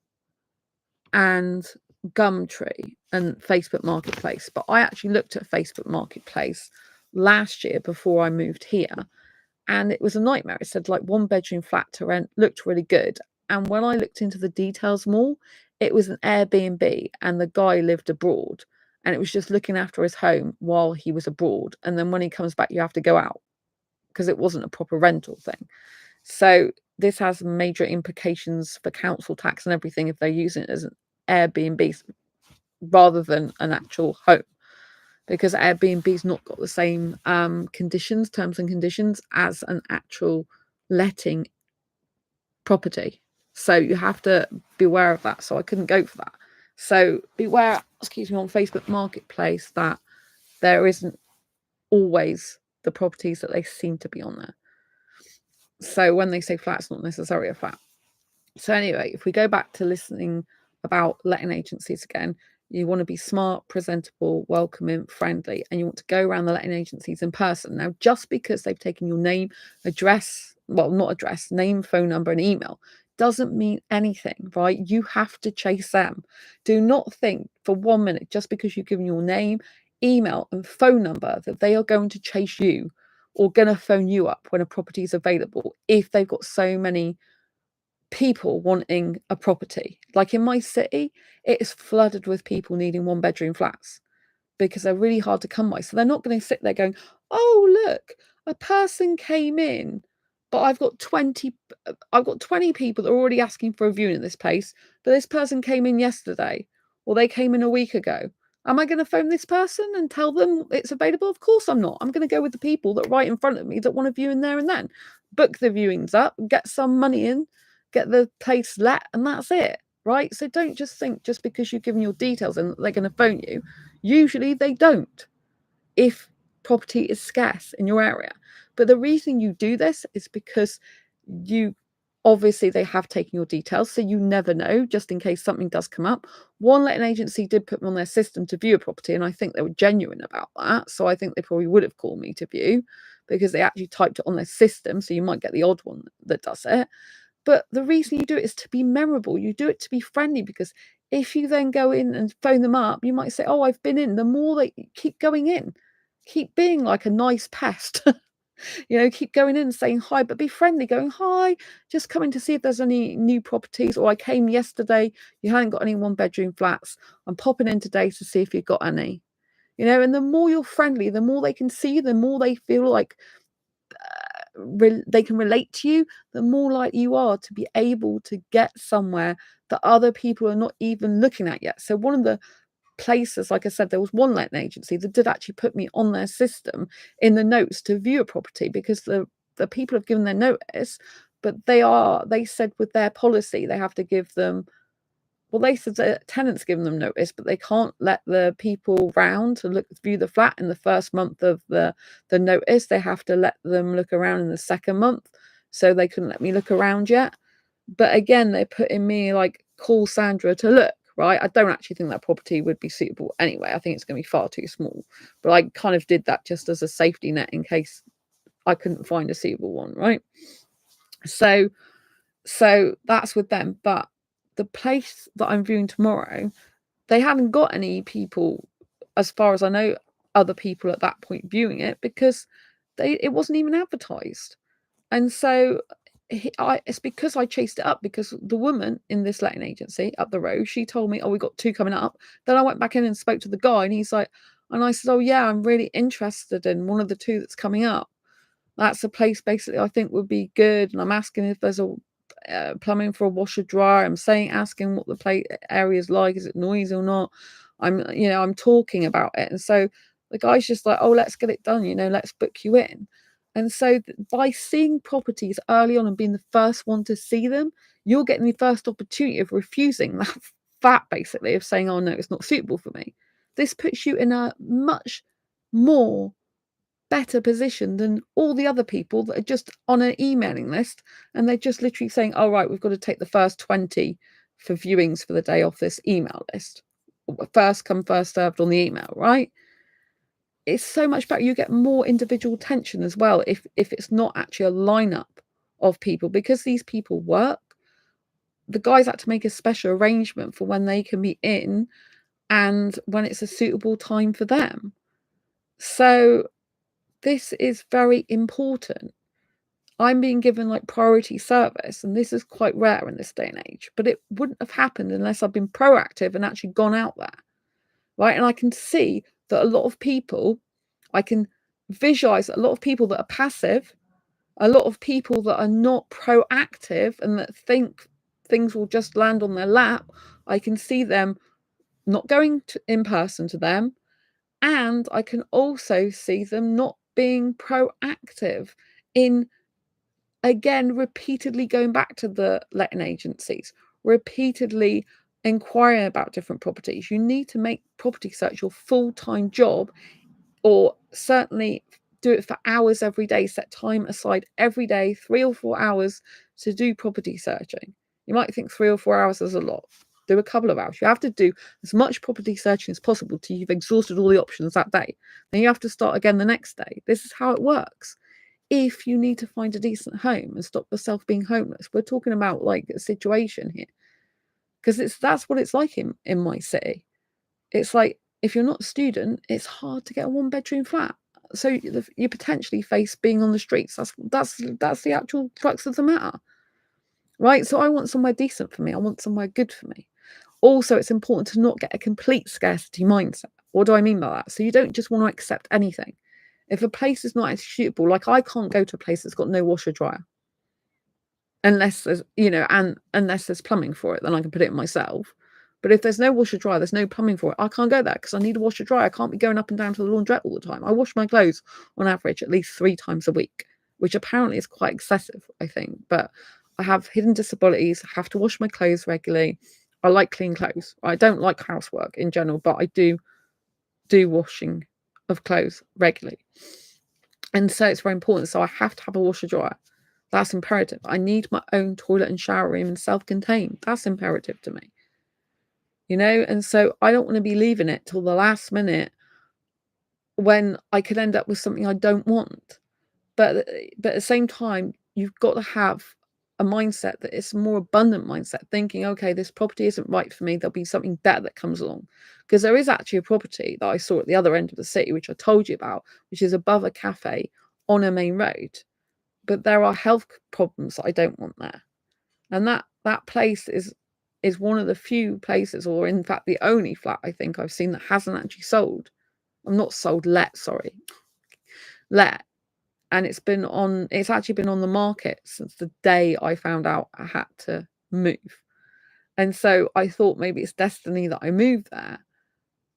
and Gumtree, and Facebook Marketplace. But I actually looked at Facebook Marketplace last year before I moved here, and it was a nightmare. It said like 1-bedroom flat to rent, looked really good. And when I looked into the details more, it was an Airbnb and the guy lived abroad. and it was just looking after his home while he was abroad. And then when he comes back, you have to go out because it wasn't a proper rental thing. So this has major implications for council tax and everything if they're using it as an Airbnb rather than an actual home, because Airbnb's not got the same terms and conditions as an actual letting property. So you have to be aware of that. So I couldn't go for that. So beware, excuse me, on Facebook Marketplace that there isn't always the properties that they seem to be on there. So when they say flat, it's not necessarily a flat. So anyway, if we go back to listening about letting agencies again, you want to be smart, presentable, welcoming, friendly, and you want to go around the letting agencies in person. Now, just because they've taken your name, address, well, not address, name, phone number, and email, doesn't mean anything, right? You have to chase them. Do not think for 1 minute, just because you've given your name, email, and phone number, that they are going to chase you or going to phone you up when a property is available if they've got so many people wanting a property. Like in my city, it is flooded with people needing 1-bedroom flats because they're really hard to come by. So they're not going to sit there going, oh, look, a person came in, but I've got 20 people that are already asking for a viewing in this place, but this person came in yesterday or they came in a week ago. Am I going to phone this person and tell them it's available? Of course I'm not. I'm going to go with the people that are right in front of me that want a viewing there and then. Book the viewings up, get some money in, get the place let, and that's it, right? So don't just think just because you've given your details and they're going to phone you. Usually they don't if property is scarce in your area. But the reason you do this is because obviously they have taken your details, so you never know, just in case something does come up. One letting agency did put me on their system to view a property, and I think they were genuine about that. So I think they probably would have called me to view because they actually typed it on their system. So you might get the odd one that does it. But the reason you do it is to be memorable. You do it to be friendly, because if you then go in and phone them up, you might say, oh, I've been in. The more they keep going in, keep being like a nice pest. Keep going in and saying hi, but be friendly, going, hi, just coming to see if there's any new properties, or I came yesterday, you hadn't got any 1-bedroom flats. I'm popping in today to see if you've got any. And the more you're friendly, the more they can see you, the more they feel like they can relate to you, the more likely you are to be able to get somewhere that other people are not even looking at yet. So one of the places, like I said, there was one letting agency that did actually put me on their system in the notes to view a property, because the people have given their notice, but they said with their policy they have to give them, well, they said the tenant's given them notice, but they can't let the people round to view the flat in the first month of the notice. They have to let them look around in the second month. So they couldn't let me look around yet. But again, they're putting me like, call Sandra to look, right? I don't actually think that property would be suitable anyway. I think it's going to be far too small. But I kind of did that just as a safety net in case I couldn't find a suitable one, right? So that's with them. But the place that I'm viewing tomorrow, they haven't got any people, as far as I know, other people at that point viewing it, because it wasn't even advertised. And so it's because I chased it up, because the woman in this letting agency up the road, she told me, oh, we got 2 coming up. Then I went back in and spoke to the guy, and he's like, and I said, oh yeah, I'm really interested in one of the 2 that's coming up. That's a place basically I think would be good. And I'm asking if there's a plumbing for a washer dryer. I'm asking what the area is like. Is it noisy or not? I'm talking about it. And so the guy's just like, oh, let's get it done. Let's book you in. And so by seeing properties early on and being the first one to see them, you're getting the first opportunity of refusing that basically, of saying, oh no, it's not suitable for me. This puts you in a much more better position than all the other people that are just on an emailing list, and they're just literally saying, oh right, we've got to take the first 20 for viewings for the day off this email list. First come, first served on the email, right? It's so much better. You get more individual attention as well if it's not actually a lineup of people, because these people work. The guys had to make a special arrangement for when they can be in and when it's a suitable time for them. So this is very important. I'm being given like priority service, and this is quite rare in this day and age, but it wouldn't have happened unless I've been proactive and actually gone out there. right? And I can see that a lot of people, I can visualize a lot of people that are passive, a lot of people that are not proactive and that think things will just land on their lap. I can see them not going in person to them, and I can also see them not being proactive in, again, repeatedly going back to the letting agencies, repeatedly inquiring about different properties. You need to make property search your full-time job, or certainly do it for hours every day. Set time aside every day, 3 or 4 hours to do property searching. You might think 3 or 4 hours is a lot. Do a couple of hours. You have to do as much property searching as possible till you've exhausted all the options that day. Then you have to start again the next day. This is how it works. If you need to find a decent home and stop yourself being homeless, we're talking about like a situation here, because that's what it's like in my city. It's like, if you're not a student, it's hard to get a 1-bedroom flat. So you potentially face being on the streets. That's the actual crux of the matter, right? So I want somewhere decent for me. I want somewhere good for me. Also, it's important to not get a complete scarcity mindset. What do I mean by that? So you don't just want to accept anything. If a place is not actually suitable, like I can't go to a place that's got no washer dryer, unless there's, and unless there's plumbing for it, then I can put it in myself. But if there's no washer dryer, there's no plumbing for it, I can't go there because I need a washer dryer. I can't be going up and down to the laundrette all the time. I wash my clothes on average at least 3 times a week, which apparently is quite excessive, I think. But I have hidden disabilities. I have to wash my clothes regularly. I like clean clothes. I don't like housework in general, but I do washing of clothes regularly. And so it's very important. So I have to have a washer dryer. That's imperative. I need my own toilet and shower room and self-contained. That's imperative to me. And so I don't want to be leaving it till the last minute when I could end up with something I don't want. But at the same time, you've got to have a mindset that it's a more abundant mindset, thinking, okay, this property isn't right for me. There'll be something better that comes along. Because there is actually a property that I saw at the other end of the city, which I told you about, which is above a cafe on a main road. But there are health problems that I don't want there. And that place is one of the few places, or in fact the only flat I think I've seen that hasn't actually sold. I'm not sold, let, sorry. Let. And it's actually been on the market since the day I found out I had to move. And so I thought maybe it's destiny that I moved there,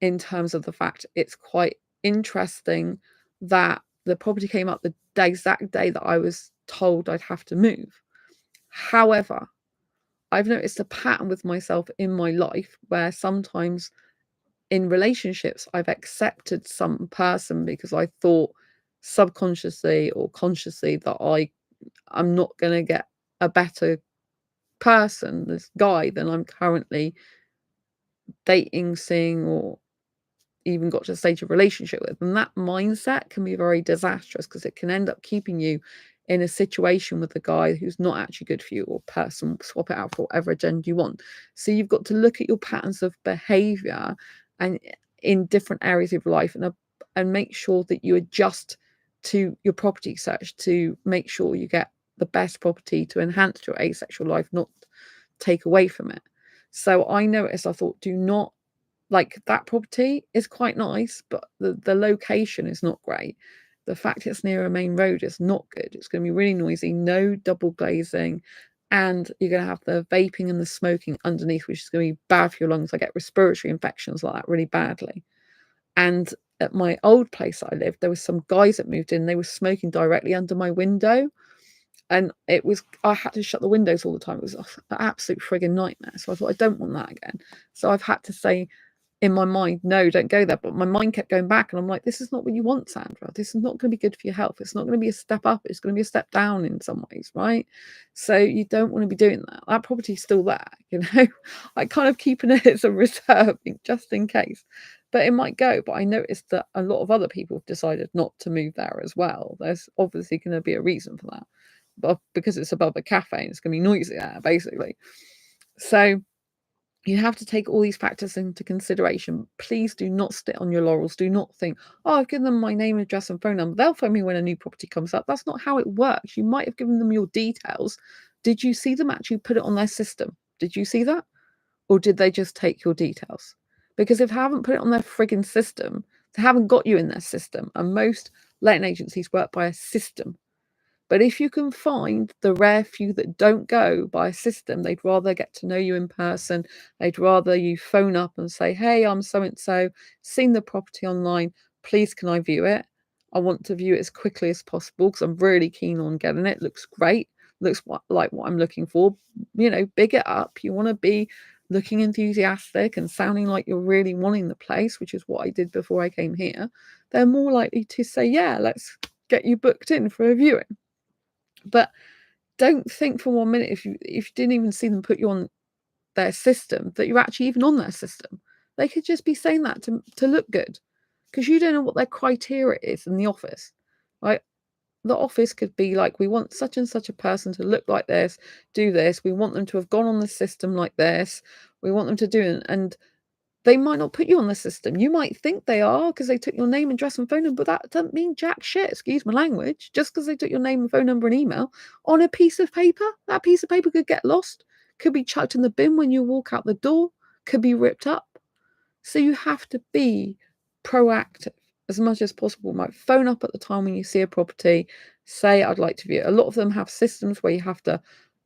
in terms of the fact it's quite interesting that the property came up the exact day that I was told I'd have to move. However, I've noticed a pattern with myself in my life where sometimes in relationships I've accepted some person because I thought subconsciously or consciously that I'm not going to get a better person, this guy, than I'm currently dating, seeing, or even got to a stage of relationship with. And that mindset can be very disastrous because it can end up keeping you in a situation with a guy who's not actually good for you, or person, swap it out for whatever agenda you want. So you've got to look at your patterns of behavior and in different areas of life, and make sure that you adjust to your property search to make sure you get the best property to enhance your asexual life, not take away from it. So I noticed, I thought, do not, like, that property is quite nice, but the location is not great. The fact it's near a main road is not good. It's going to be really noisy, no double glazing, and you're going to have the vaping and the smoking underneath, which is going to be bad for your lungs. I get respiratory infections like that really badly. And at my old place that I lived, there was some guys that moved in. They were smoking directly under my window, and I had to shut the windows all the time. It was an absolute frigging nightmare. So I thought, I don't want that again. So I've had to say in my mind, no, don't go there. But my mind kept going back, and I'm like, this is not what you want, Sandra. This is not going to be good for your health. It's not going to be a step up. It's going to be a step down in some ways, right? So you don't want to be doing that. That property's still there, I kind of keeping it as a reserve just in case. But it might go. But I noticed that a lot of other people have decided not to move there as well. There's obviously going to be a reason for that. But because it's above a cafe, it's going to be noisy there, basically. So you have to take all these factors into consideration. Please do not sit on your laurels. Do not think, oh, I've given them my name, address, and phone number. They'll phone me when a new property comes up. That's not how it works. You might have given them your details. Did you see them actually put it on their system? Did you see that? Or did they just take your details? Because if they haven't put it on their frigging system, they haven't got you in their system. And most letting agencies work by a system. But if you can find the rare few that don't go by a system, they'd rather get to know you in person. They'd rather you phone up and say, hey, I'm so and so, seen the property online. Please, can I view it? I want to view it as quickly as possible because I'm really keen on getting it. Looks great. Looks like what I'm looking for. Big it up. You want to be looking enthusiastic and sounding like you're really wanting the place, which is what I did before I came here. They're more likely to say, yeah, let's get you booked in for a viewing. But don't think for 1 minute if you didn't even see them put you on their system that you're actually even on their system. They could just be saying that to look good, because you don't know what their criteria is in the office, right? The office could be like, we want such and such a person to look like this, do this. We want them to have gone on the system like this. We want them to do it. And they might not put you on the system. You might think they are because they took your name, address, and phone number, but that doesn't mean jack shit, excuse my language. Just because they took your name and phone number and email on a piece of paper, that piece of paper could get lost, could be chucked in the bin when you walk out the door, could be ripped up. So you have to be proactive as much as possible. Might phone up at the time when you see a property, say, I'd like to view it. A lot of them have systems where you have to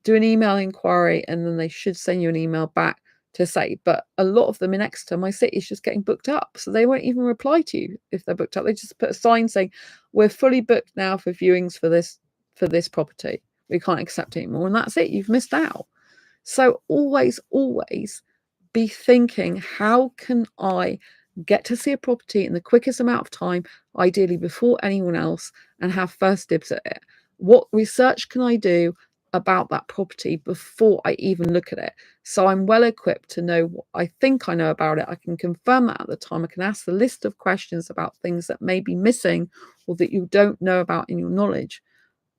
do an email inquiry and then they should send you an email back to say, but a lot of them in Exeter, my city, is just getting booked up. So they won't even reply to you if they're booked up. They just put a sign saying, we're fully booked now for viewings for this property. We can't accept anymore. And that's it. You've missed out. So always be thinking, how can I get to see a property in the quickest amount of time, ideally before anyone else, and have first dibs at it? What research can I do about that property before I even look at it, so I'm well equipped to know what I think I know about it? I can confirm that at the time. I can ask the list of questions about things that may be missing or that you don't know about in your knowledge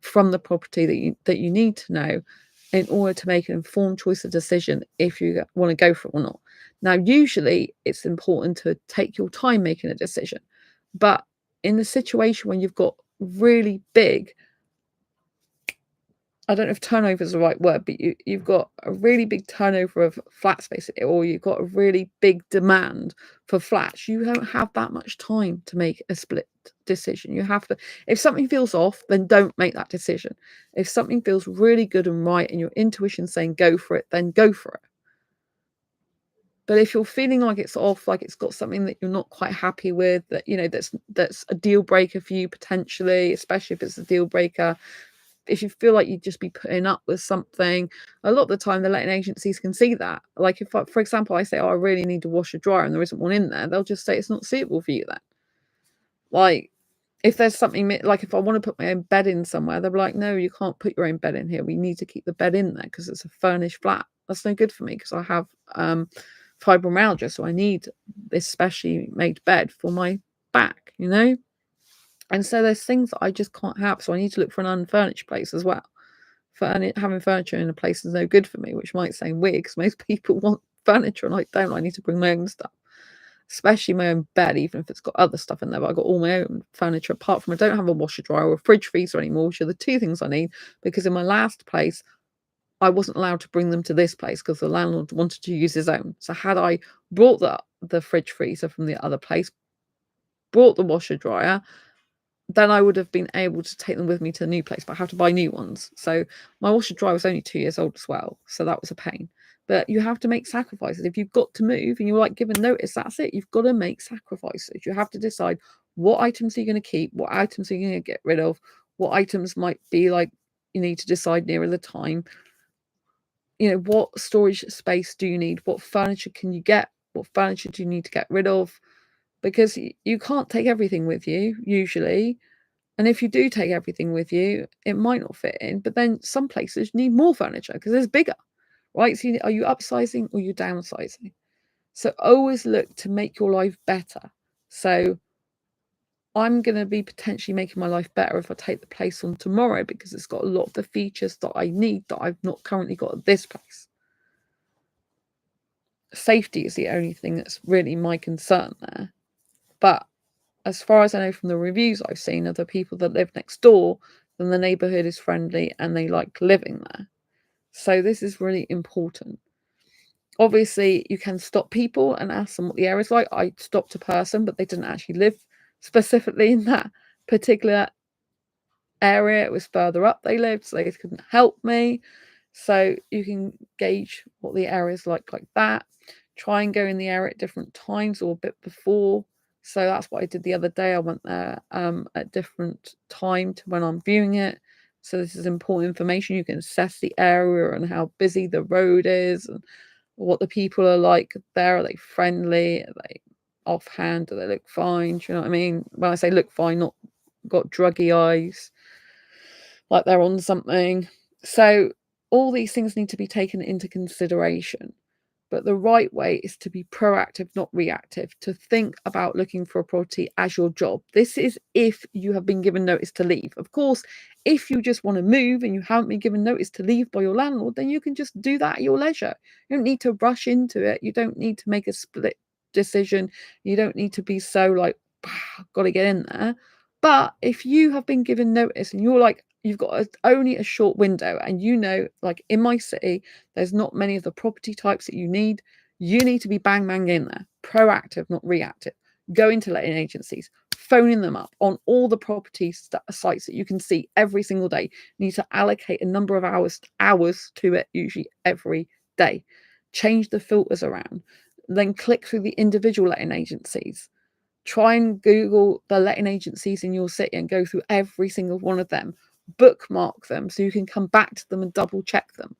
from the property that you need to know in order to make an informed choice of decision if you want to go for it or not. Now, usually it's important to take your time making a decision, but in the situation when you've got really big, I don't know if turnover is the right word, but you've got a really big turnover of flats, basically, or you've got a really big demand for flats. You don't have that much time to make a split decision. You have to, if something feels off, then don't make that decision. If something feels really good and right and your intuition saying go for it, then go for it. But if you're feeling like it's off, like it's got something that you're not quite happy with, that that's a deal breaker for you potentially, especially if it's a deal breaker, if you feel like you'd just be putting up with something, a lot of the time the letting agencies can see that. Like if, for example, I say, oh, I really need to wash a dryer and there isn't one in there, they'll just say it's not suitable for you then. Like if there's something, like if I want to put my own bed in somewhere, they'll be like, no, you can't put your own bed in here. We need to keep the bed in there because it's a furnished flat. That's no good for me because I have fibromyalgia, so I need this specially made bed for my back, And so there's things that I just can't have. So I need to look for an unfurnished place as well. Having furniture in a place is no good for me, which might sound weird because most people want furniture and I don't. I need to bring my own stuff, especially my own bed, even if it's got other stuff in there. But I've got all my own furniture apart from I don't have a washer dryer or a fridge freezer anymore, which are the two things I need, because in my last place, I wasn't allowed to bring them to this place because the landlord wanted to use his own. So had I brought the fridge freezer from the other place, brought the washer dryer, then I would have been able to take them with me to the new place, but I have to buy new ones. So my washer dryer was only 2 years old as well. So that was a pain. But you have to make sacrifices. If you've got to move and you're like given notice, that's it. You've got to make sacrifices. You have to decide what items are you going to keep, what items are you going to get rid of, what items might be like you need to decide nearer the time. What storage space do you need? What furniture can you get? What furniture do you need to get rid of? Because you can't take everything with you, usually. And if you do take everything with you, it might not fit in. But then some places need more furniture because it's bigger, right? So are you upsizing or you downsizing? So always look to make your life better. So I'm going to be potentially making my life better if I take the place on tomorrow because it's got a lot of the features that I need that I've not currently got at this place. Safety is the only thing that's really my concern there. But as far as I know from the reviews I've seen of the people that live next door, then the neighbourhood is friendly and they like living there. So this is really important. Obviously, you can stop people and ask them what the area is like. I stopped a person, but they didn't actually live specifically in that particular area. It was further up they lived, so they couldn't help me. So you can gauge what the area is like that. Try and go in the area at different times or a bit before. So that's what I did the other day. I went there at different time to when I'm viewing it. So this is important information. You can assess the area and how busy the road is and what the people are like there. Are they friendly? Are they offhand? Do they look fine? Do you know what I mean? When I say look fine, not got druggy eyes, like they're on something. So all these things need to be taken into consideration. But the right way is to be proactive, not reactive, to think about looking for a property as your job. This is if you have been given notice to leave. Of course, if you just want to move and you haven't been given notice to leave by your landlord, then you can just do that at your leisure. You don't need to rush into it. You don't need to make a split decision. You don't need to be so like, got to get in there. But if you have been given notice and you're like, you've got only a short window and you know, like in my city, there's not many of the property types that you need to be bang in there, proactive, not reactive. Go into letting agencies, phoning them up on all the property sites that you can see every single day. You need to allocate a number of hours to it, usually every day. Change the filters around. Then click through the individual letting agencies. Try and Google the letting agencies in your city and go through every single one of them. Bookmark them so you can come back to them and double check them.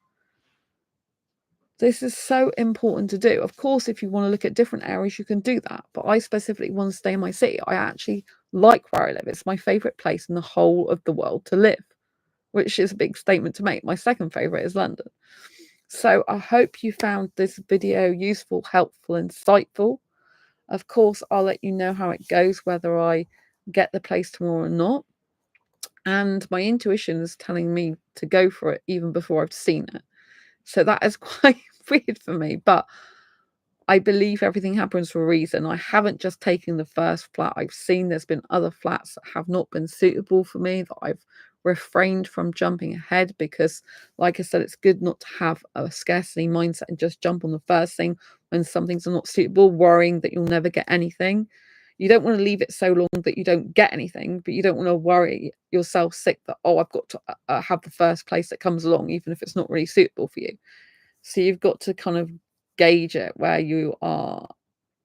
This is so important to do. Of course, if you want to look at different areas, you can do that. But I specifically want to stay in my city. I actually like where I live. It's my favourite place in the whole of the world to live, which is a big statement to make. My second favourite is London. So I hope you found this video useful, helpful, insightful. Of course, I'll let you know how it goes, whether I get the place tomorrow or not. And my intuition is telling me to go for it even before I've seen it. So that is quite weird for me, but I believe everything happens for a reason. I haven't just taken the first flat. I've seen there's been other flats that have not been suitable for me, that I've refrained from jumping ahead because, like I said, it's good not to have a scarcity mindset and just jump on the first thing when some things are not suitable, worrying that you'll never get anything. You don't want to leave it so long that you don't get anything, but you don't want to worry yourself sick that, oh, I've got to have the first place that comes along, even if it's not really suitable for you. So you've got to kind of gauge it where you are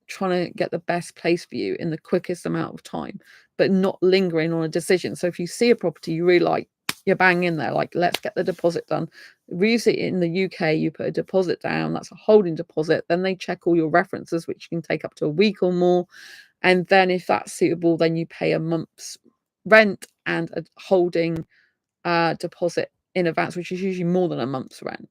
trying to get the best place for you in the quickest amount of time, but not lingering on a decision. So if you see a property you really like, you're bang in there, like, let's get the deposit done. Usually in the UK, you put a deposit down, that's a holding deposit. Then they check all your references, which can take up to a week or more. And then if that's suitable, then you pay a month's rent and a holding deposit in advance, which is usually more than a month's rent.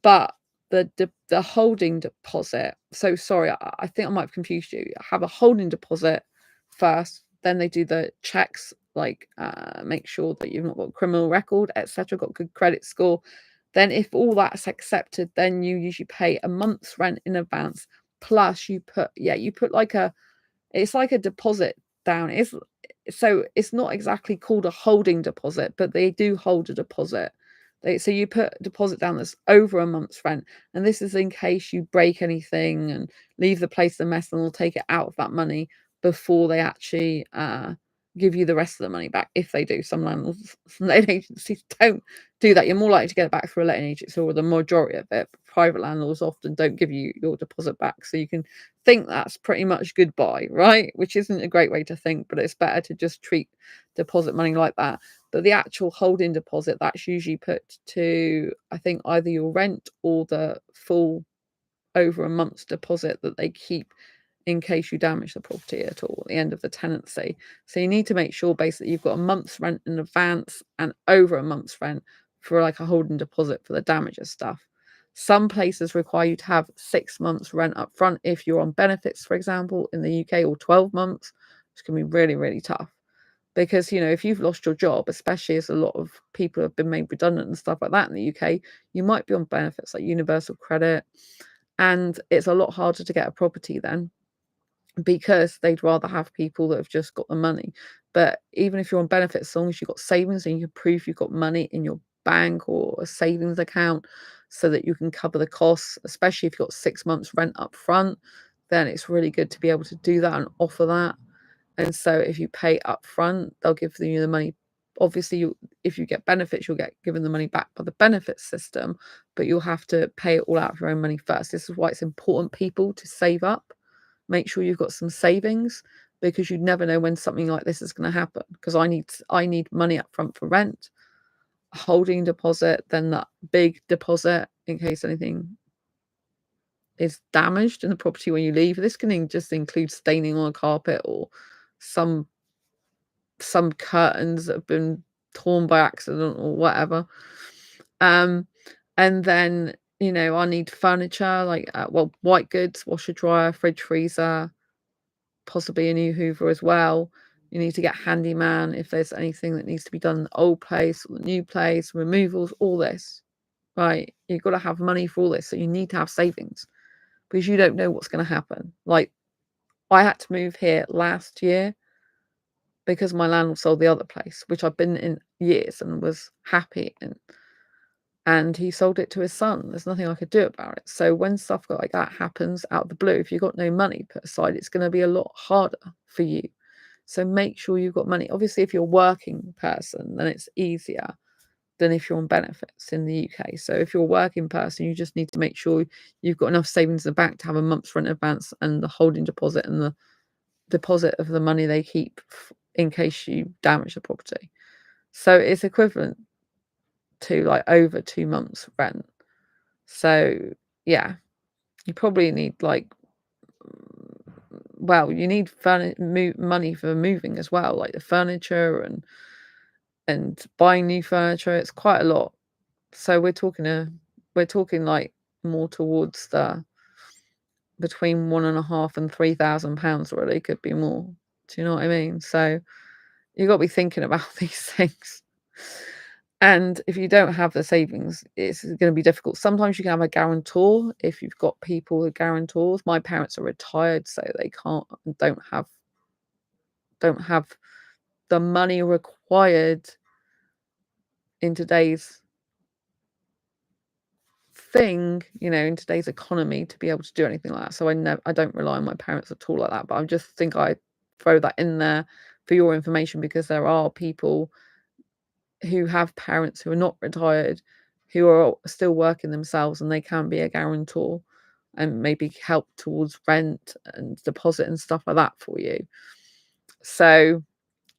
But the holding deposit, so sorry, I think I might have confused you. Have a holding deposit first, then they do the checks, like make sure that you've not got a criminal record, etc., got good credit score. Then if all that's accepted, then you usually pay a month's rent in advance, plus you put like it's like a deposit down. It's not exactly called a holding deposit, but they do hold a deposit. So you put a deposit down that's over a month's rent, and this is in case you break anything and leave the place a mess, and they'll take it out of that money before they actually give you the rest of the money back. If they do, some landlords, some letting agencies don't do that. You're more likely to get it back through a letting agency, or the majority of it. Private landlords often don't give you your deposit back, so you can think that's pretty much goodbye, right? Which isn't a great way to think, but it's better to just treat deposit money like that. But the actual holding deposit, that's usually put to, I think, either your rent or the full over a month's deposit that they keep in case you damage the property at all at the end of the tenancy. So you need to make sure basically you've got a month's rent in advance and over a month's rent for like a holding deposit for the damages stuff. Some places require you to have 6 months rent up front if you're on benefits, for example, in the UK, or 12 months, which can be really, really tough. Because, you know, if you've lost your job, especially as a lot of people have been made redundant and stuff like that in the UK, you might be on benefits like universal credit. And it's a lot harder to get a property then, because they'd rather have people that have just got the money. But even if you're on benefits, as long as you've got savings and you can prove you've got money in your bank or a savings account, so that you can cover the costs, especially if you've got 6 months rent up front. Then it's really good to be able to do that and offer that. And so if you pay up front, they'll give you the money. Obviously, if you get benefits, you'll get given the money back by the benefits system, but you'll have to pay it all out of your own money first. This is why it's important, people, to save up. Make sure you've got some savings, because you never know when something like this is going to happen. Because I need money up front for rent, a holding deposit, then that big deposit in case anything is damaged in the property when you leave. This can just include staining on a carpet, or some curtains that have been torn by accident or whatever. And then, I need furniture, like white goods, washer, dryer, fridge, freezer, possibly a new Hoover as well. You need to get handyman if there's anything that needs to be done in the old place or the new place, removals, all this. Right, you've got to have money for all this, so you need to have savings, because you don't know what's going to happen. Like, I had to move here last year because my landlord sold the other place, which I've been in years and was happy in, and he sold it to his son. There's nothing I could do about it. So when stuff like that happens out of the blue, if you've got no money put aside, it's going to be a lot harder for you. So make sure you've got money. Obviously, if you're a working person, then it's easier than if you're on benefits in the UK. So if you're a working person, you just need to make sure you've got enough savings in the bank to have a month's rent advance and the holding deposit and the deposit of the money they keep in case you damage the property. So it's equivalent to like over 2 months rent. So yeah, you probably need you need money for moving as well, like the furniture and buying new furniture. It's quite a lot. So we're talking like more towards the between £1,500 and £3,000, really. Could be more. Do you know what I mean? So you've got to be thinking about these things. And if you don't have the savings, it's going to be difficult. Sometimes you can have a guarantor if you've got people with guarantors. My parents are retired, so they don't have the money required in today's in today's economy to be able to do anything like that. So I don't rely on my parents at all like that. But I just think I throw that in there for your information, because there are people who have parents who are not retired, who are still working themselves, and they can be a guarantor and maybe help towards rent and deposit and stuff like that for you. So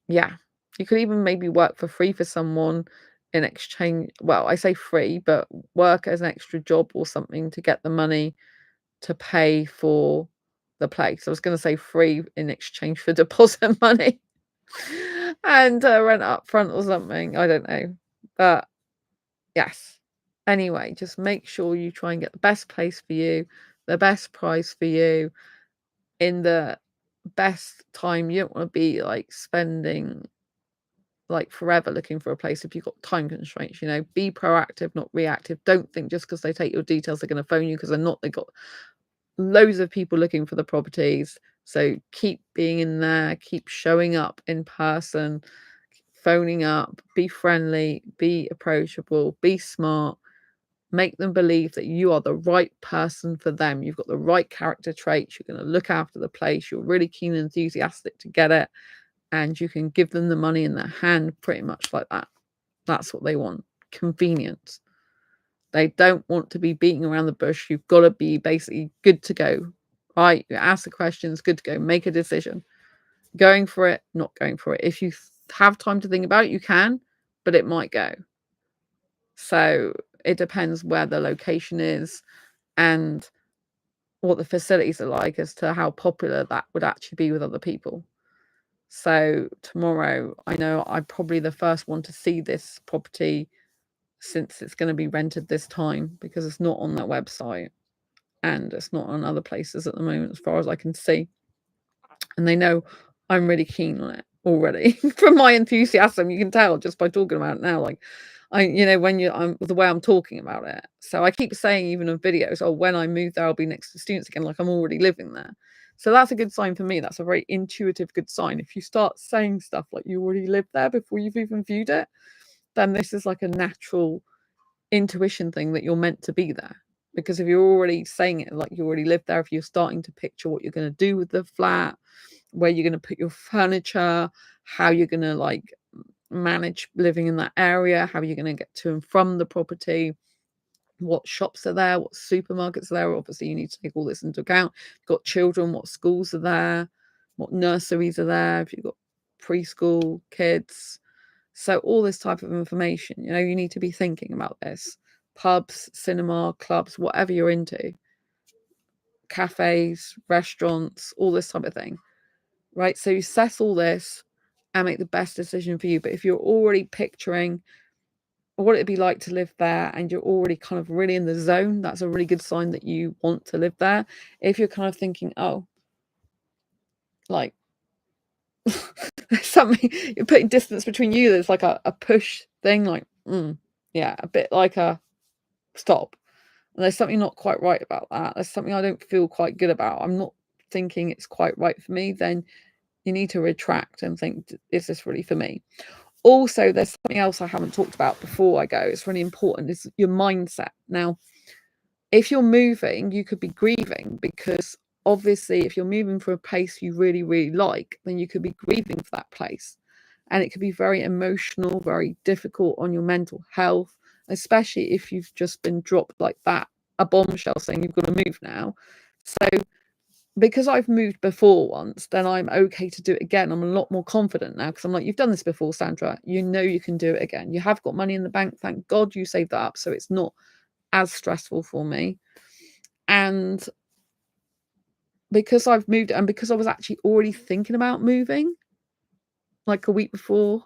yeah, you could even maybe work for free for someone in exchange. Well, I say free, but work as an extra job or something to get the money to pay for the place. I was going to say free in exchange for deposit money and rent up front or something. I don't know. But yes. Anyway, just make sure you try and get the best place for you, the best price for you, in the best time. You don't want to be like spending like forever looking for a place if you've got time constraints. Be proactive, not reactive. Don't think just because they take your details they're going to phone you, because they're not. They've got loads of people looking for the properties. So keep being in there, keep showing up in person, phoning up, be friendly, be approachable, be smart. Make them believe that you are the right person for them. You've got the right character traits. You're going to look after the place. You're really keen and enthusiastic to get it. And you can give them the money in their hand pretty much like that. That's what they want. Convenience. They don't want to be beating around the bush. You've got to be basically good to go. Right? You ask the questions, good to go. Make a decision. Going for it, not going for it. If you have time to think about it, you can, but it might go. So it depends where the location is and what the facilities are like as to how popular that would actually be with other people. So tomorrow, I know I'm probably the first one to see this property, since it's going to be rented this time, because it's not on that website and it's not on other places at the moment as far as I can see. And they know I'm really keen on it already. From my enthusiasm, you can tell just by talking about it now. Like, I'm the way I'm talking about it. So I keep saying, even in videos, oh, when I move there, I'll be next to students again, like I'm already living there. So that's a good sign for me. That's a very intuitive good sign. If you start saying stuff like you already live there before you've even viewed it, then this is like a natural intuition thing that you're meant to be there. Because if you're already saying it like you already live there, if you're starting to picture what you're going to do with the flat, where you're going to put your furniture, how you're going to like manage living in that area, how you're going to get to and from the property, what shops are there, what supermarkets are there. Obviously, you need to take all this into account. If you've got children, what schools are there, what nurseries are there, if you've got preschool kids. So all this type of information, you know, you need to be thinking about this. Pubs, cinema, clubs, whatever you're into, cafes, restaurants, all this type of thing, right? So you assess all this and make the best decision for you. But if you're already picturing what it'd be like to live there and you're already kind of really in the zone, that's a really good sign that you want to live there. If you're kind of thinking, oh, like there's something, you're putting distance between you, there's like a push thing, like yeah, a bit like a stop, and there's something not quite right about that, there's something I don't feel quite good about, I'm not thinking it's quite right for me, then you need to retract and think, is this really for me? Also, there's something else I haven't talked about before I go, it's really important, is your mindset. Now, if you're moving, you could be grieving, because obviously if you're moving from a place you really, really like, then you could be grieving for that place. And it could be very emotional, very difficult on your mental health, especially if you've just been dropped like that, a bombshell saying you've got to move now. So because I've moved before once, then I'm okay to do it again. I'm a lot more confident now because I'm like, you've done this before, Sandra. You know you can do it again. You have got money in the bank. Thank God you saved that up. So it's not as stressful for me. And because I've moved and because I was actually already thinking about moving, like a week before,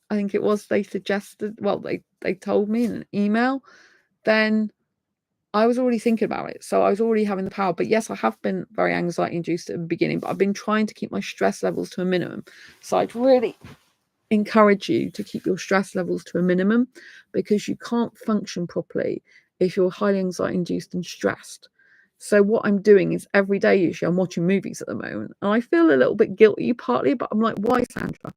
I think it was, they suggested, well, they told me in an email, then I was already thinking about it. So I was already having the power. But yes, I have been very anxiety induced at the beginning, but I've been trying to keep my stress levels to a minimum. So I'd really encourage you to keep your stress levels to a minimum, because you can't function properly if you're highly anxiety induced and stressed. So what I'm doing is every day, usually I'm watching movies at the moment, and I feel a little bit guilty partly, but I'm like, why, Sandra?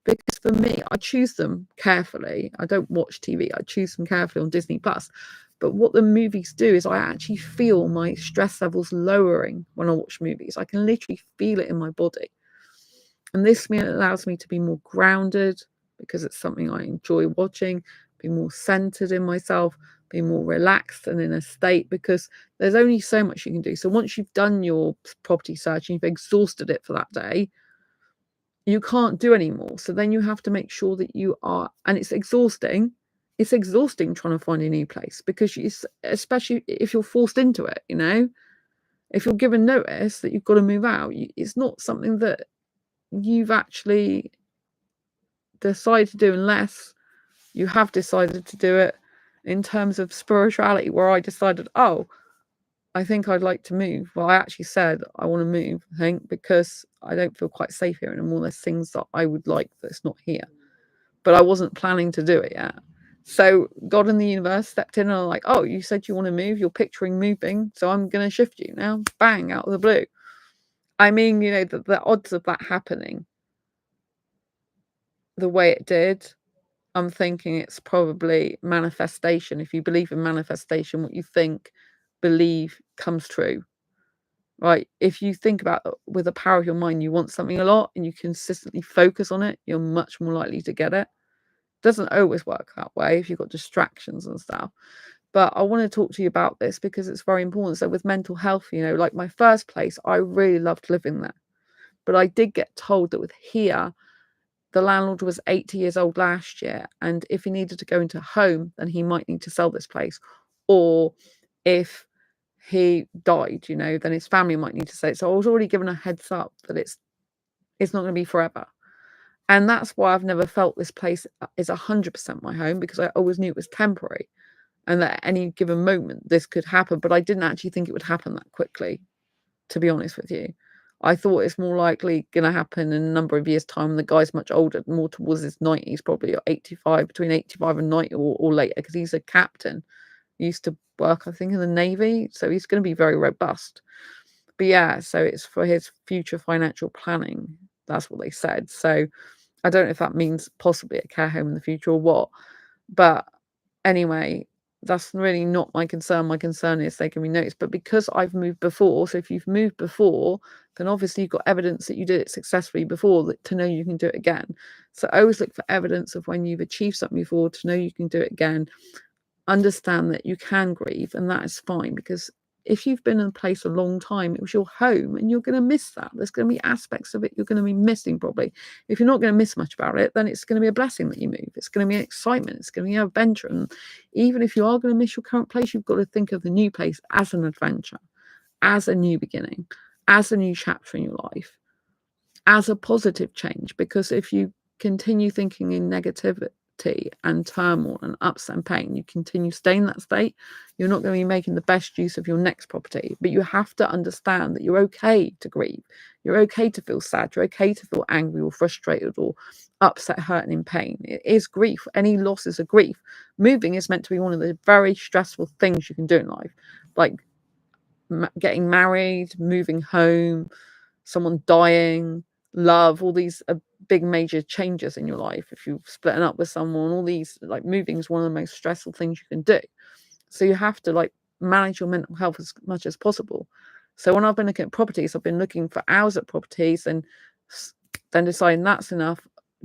Because for me, I choose them carefully. I don't watch TV. I choose them carefully on Disney Plus. But what the movies do is I actually feel my stress levels lowering when I watch movies. I can literally feel it in my body. And this allows me to be more grounded, because it's something I enjoy watching, be more centered in myself, be more relaxed and in a state, because there's only so much you can do. So once you've done your property search and you've exhausted it for that day, you can't do anymore. So then you have to make sure that you are, and it's exhausting. It's exhausting trying to find a new place, because especially if you're forced into it, you know, if you're given notice that you've got to move out, it's not something that you've actually decided to do, unless you have decided to do it in terms of spirituality, where I decided, oh, I think I'd like to move. Well, I actually said I want to move, I think, because I don't feel quite safe here anymore. There's things that I would like that's not here. But I wasn't planning to do it yet. So God and the universe stepped in and are like, oh, you said you want to move. You're picturing moving. So I'm going to shift you now. Bang, out of the blue. I mean, you know, the odds of that happening the way it did, I'm thinking it's probably manifestation. If you believe in manifestation, what you think, believe comes true. Right, if you think about with the power of your mind, you want something a lot and you consistently focus on it, you're much more likely to get it. Doesn't always work that way if you've got distractions and stuff. But I want to talk to you about this because it's very important. So with mental health, you know, like my first place, I really loved living there. But I did get told that with here, the landlord was 80 years old last year. And if he needed to go into a home, then he might need to sell this place. Or if he died, you know, then his family might need to say it. So I was already given a heads up that it's not going to be forever. And that's why I've never felt this place is 100% my home, because I always knew it was temporary and that at any given moment this could happen. But I didn't actually think it would happen that quickly, to be honest with you. I thought it's more likely going to happen in a number of years' time. The guy's much older, more towards his 90s, probably 85, between 85 and 90 or later, because he's a captain. He used to work, I think, in the Navy. So he's going to be very robust. But yeah, so it's for his future financial planning. That's what they said. So I don't know if that means possibly a care home in the future or what. But anyway, That's really not my concern. My concern is they can be noticed. But because I've moved before, so if you've moved before, then obviously you've got evidence that you did it successfully before to know you can do it again. So always look for evidence of when you've achieved something before to know you can do it again. Understand that you can grieve, and that is fine, because if you've been in a place a long time, it was your home, and you're going to miss that. There's going to be aspects of it you're going to be missing probably. If you're not going to miss much about it, then it's going to be a blessing that you move. It's going to be an excitement. It's going to be an adventure. And even if you are going to miss your current place, you've got to think of the new place as an adventure, as a new beginning, as a new chapter in your life, as a positive change. Because if you continue thinking in negativity and turmoil and upset and pain, you continue staying in that state, you're not going to be making the best use of your next property. But you have to understand that you're okay to grieve. You're okay to feel sad. You're okay to feel angry or frustrated or upset, hurt, and in pain. It is grief. Any loss is a grief. Moving is meant to be one of the very stressful things you can do in life, like getting married, moving home, someone dying, love, all these big major changes in your life. If you're splitting up with someone, all these, like, moving is one of the most stressful things you can do. So you have to like manage your mental health as much as possible. So when I've been looking at properties, I've been looking for hours at properties and then deciding that's enough,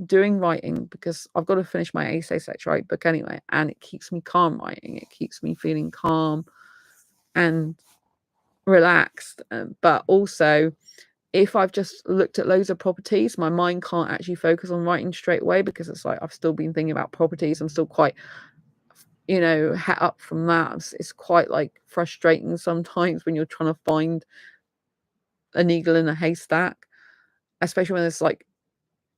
doing writing, because I've got to finish my Asexuality book anyway, and it keeps me calm writing. It keeps me feeling calm and relaxed. But also, if I've just looked at loads of properties, my mind can't actually focus on writing straight away, because it's like I've still been thinking about properties. I'm still quite, het up from that. It's quite like frustrating sometimes when you're trying to find a needle in a haystack, especially when there's like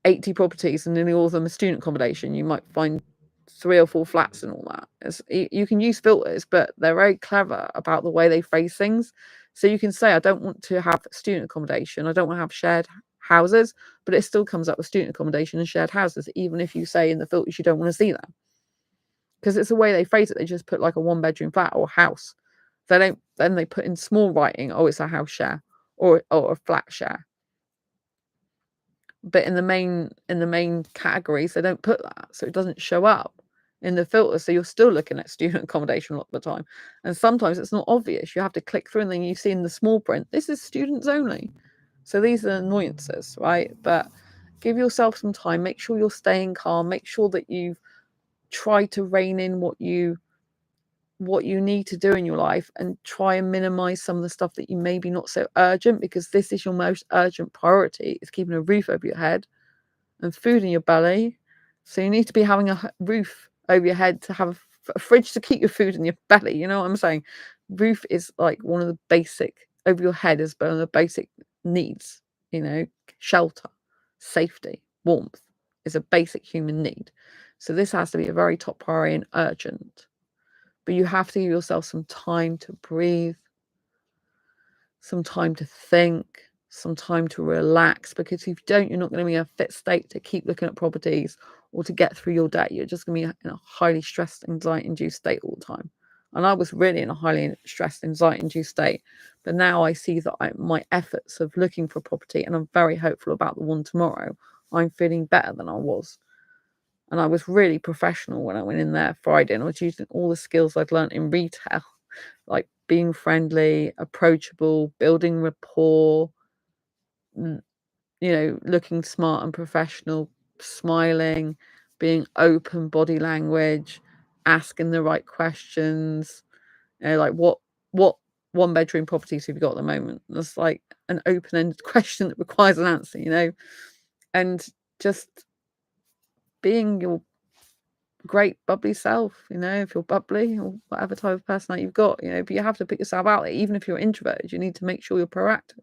80 properties and nearly all of them are student accommodation. You might find 3 or 4 flats and all that. You can use filters, but they're very clever about the way they phrase things. So you can say, I don't want to have student accommodation, I don't want to have shared houses, but it still comes up with student accommodation and shared houses, even if you say in the filters you don't want to see that. Because it's the way they phrase it. They just put like a 1-bedroom flat or house. Then they put in small writing, oh, it's a house share or a flat share. But in the main categories, they don't put that, so it doesn't show up in the filter. So you're still looking at student accommodation a lot of the time, and sometimes it's not obvious. You have to click through, and then you see in the small print, this is students only. So these are annoyances, right? But give yourself some time. Make sure you're staying calm. Make sure that you've tried to rein in what you need to do in your life, and try and minimize some of the stuff that you maybe not so urgent, because this is your most urgent priority. It's keeping a roof over your head and food in your belly. So you need to be having a roof over your head, to have a fridge to keep your food in your belly. You know what I'm saying? Roof is like one of the basic, over your head is one of the basic needs. Shelter, safety, warmth is a basic human need. So this has to be a very top priority and urgent. But you have to give yourself some time to breathe, some time to think, some time to relax, because if you don't, you're not going to be in a fit state to keep looking at properties or to get through your day. You're just going to be in a highly stressed, anxiety-induced state all the time. And I was really in a highly stressed, anxiety-induced state. But now I see that my efforts of looking for property, and I'm very hopeful about the one tomorrow, I'm feeling better than I was. And I was really professional when I went in there Friday, and I was using all the skills I'd learned in retail, like being friendly, approachable, building rapport, looking smart and professional, smiling, being open body language, asking the right questions. Like what 1-bedroom properties have you got at the moment? That's like an open-ended question that requires an answer, and just being your great bubbly self, if you're bubbly or whatever type of personality you've got, but you have to put yourself out there. Even if you're introverted, you need to make sure you're proactive.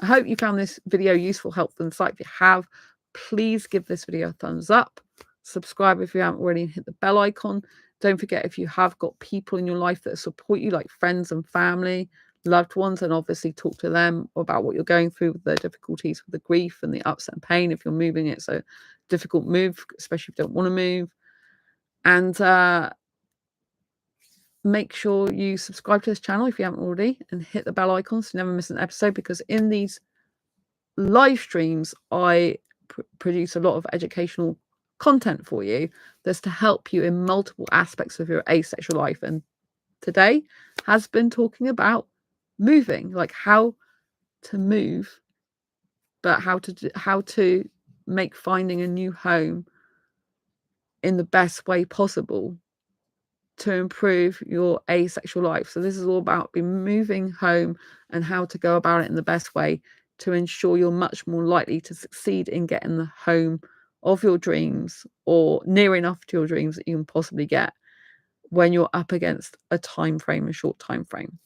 I hope you found this video useful, helpful, and insightful. If you have, please give this video a thumbs up. Subscribe if you haven't already, and hit the bell icon. Don't forget, if you have got people in your life that support you, like friends and family, loved ones, and obviously talk to them about what you're going through with the difficulties, with the grief and the upset and pain. If you're moving, it's a difficult move, especially if you don't want to move. And make sure you subscribe to this channel if you haven't already, and hit the bell icon so you never miss an episode, because in these live streams I produce a lot of educational content for you that's to help you in multiple aspects of your asexual life. And today has been talking about moving, like how to move, but how to make finding a new home in the best way possible to improve your asexual life. So this is all about moving home and how to go about it in the best way to ensure you're much more likely to succeed in getting the home of your dreams, or near enough to your dreams that you can possibly get when you're up against a short time frame.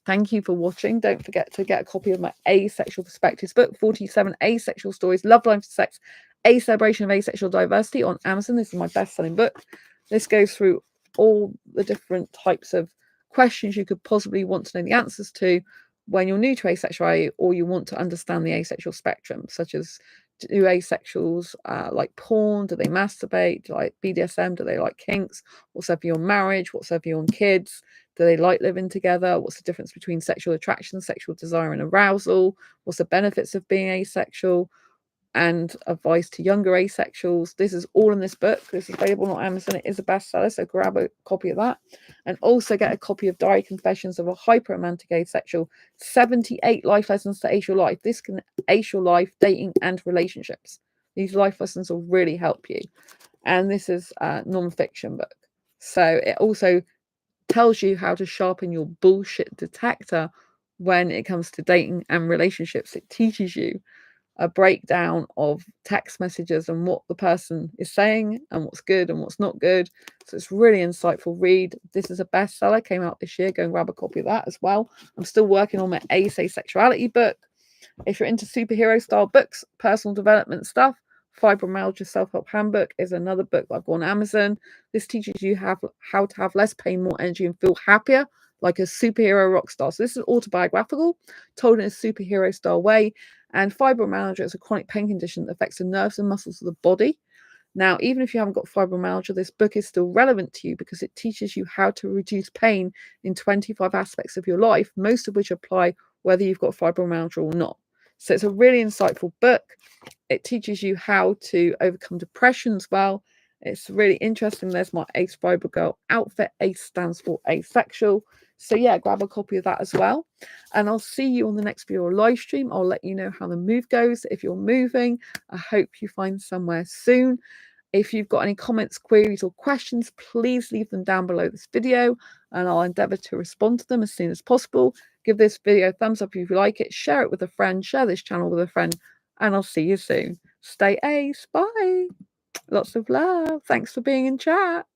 Thank you for watching. Don't forget to get a copy of my Asexual Perspectives book, 47 Asexual Stories, Love, Life, Sex, A Celebration of Asexual Diversity, on Amazon. This is my best-selling book. This goes through all the different types of questions you could possibly want to know the answers to when you're new to asexuality, or you want to understand the asexual spectrum, such as, do asexuals like porn? Do they masturbate? Do they like BDSM? Do they like kinks? What's their view on marriage? What's their view on kids? Do they like living together? What's the difference between sexual attraction, sexual desire, and arousal? What's the benefits of being asexual? And advice to younger asexuals. This is all in this book. This is available on Amazon. It is a bestseller, so grab a copy of that. And also get a copy of Diary Confessions of a Hyper-Romantic Asexual, 78 Life Lessons to Ace Your Life. This can ace your life, dating, and relationships. These life lessons will really help you. And this is a non-fiction book. So it also tells you how to sharpen your bullshit detector when it comes to dating and relationships. It teaches you a breakdown of text messages and what the person is saying and what's good and what's not good. So it's really insightful read. This is a bestseller, came out this year. Go and grab a copy of that as well. I'm still working on my Asexuality book. If you're into superhero style books, personal development stuff, Fibromyalgia Self-Help Handbook is another book that I've got on Amazon. This teaches you how to have less pain, more energy, and feel happier like a superhero rock star. So this is autobiographical, told in a superhero style way. And fibromyalgia is a chronic pain condition that affects the nerves and muscles of the body. Now, even if you haven't got fibromyalgia, this book is still relevant to you because it teaches you how to reduce pain in 25 aspects of your life, most of which apply whether you've got fibromyalgia or not. So it's a really insightful book. It teaches you how to overcome depression as well. It's really interesting. There's my Ace Fibro Girl outfit. Ace stands for asexual. So yeah, grab a copy of that as well. And I'll see you on the next video or live stream. I'll let you know how the move goes. If you're moving, I hope you find somewhere soon. If you've got any comments, queries, or questions, please leave them down below this video and I'll endeavour to respond to them as soon as possible. Give this video a thumbs up if you like it, share it with a friend, share this channel with a friend, and I'll see you soon. Stay ace. Bye. Lots of love. Thanks for being in chat.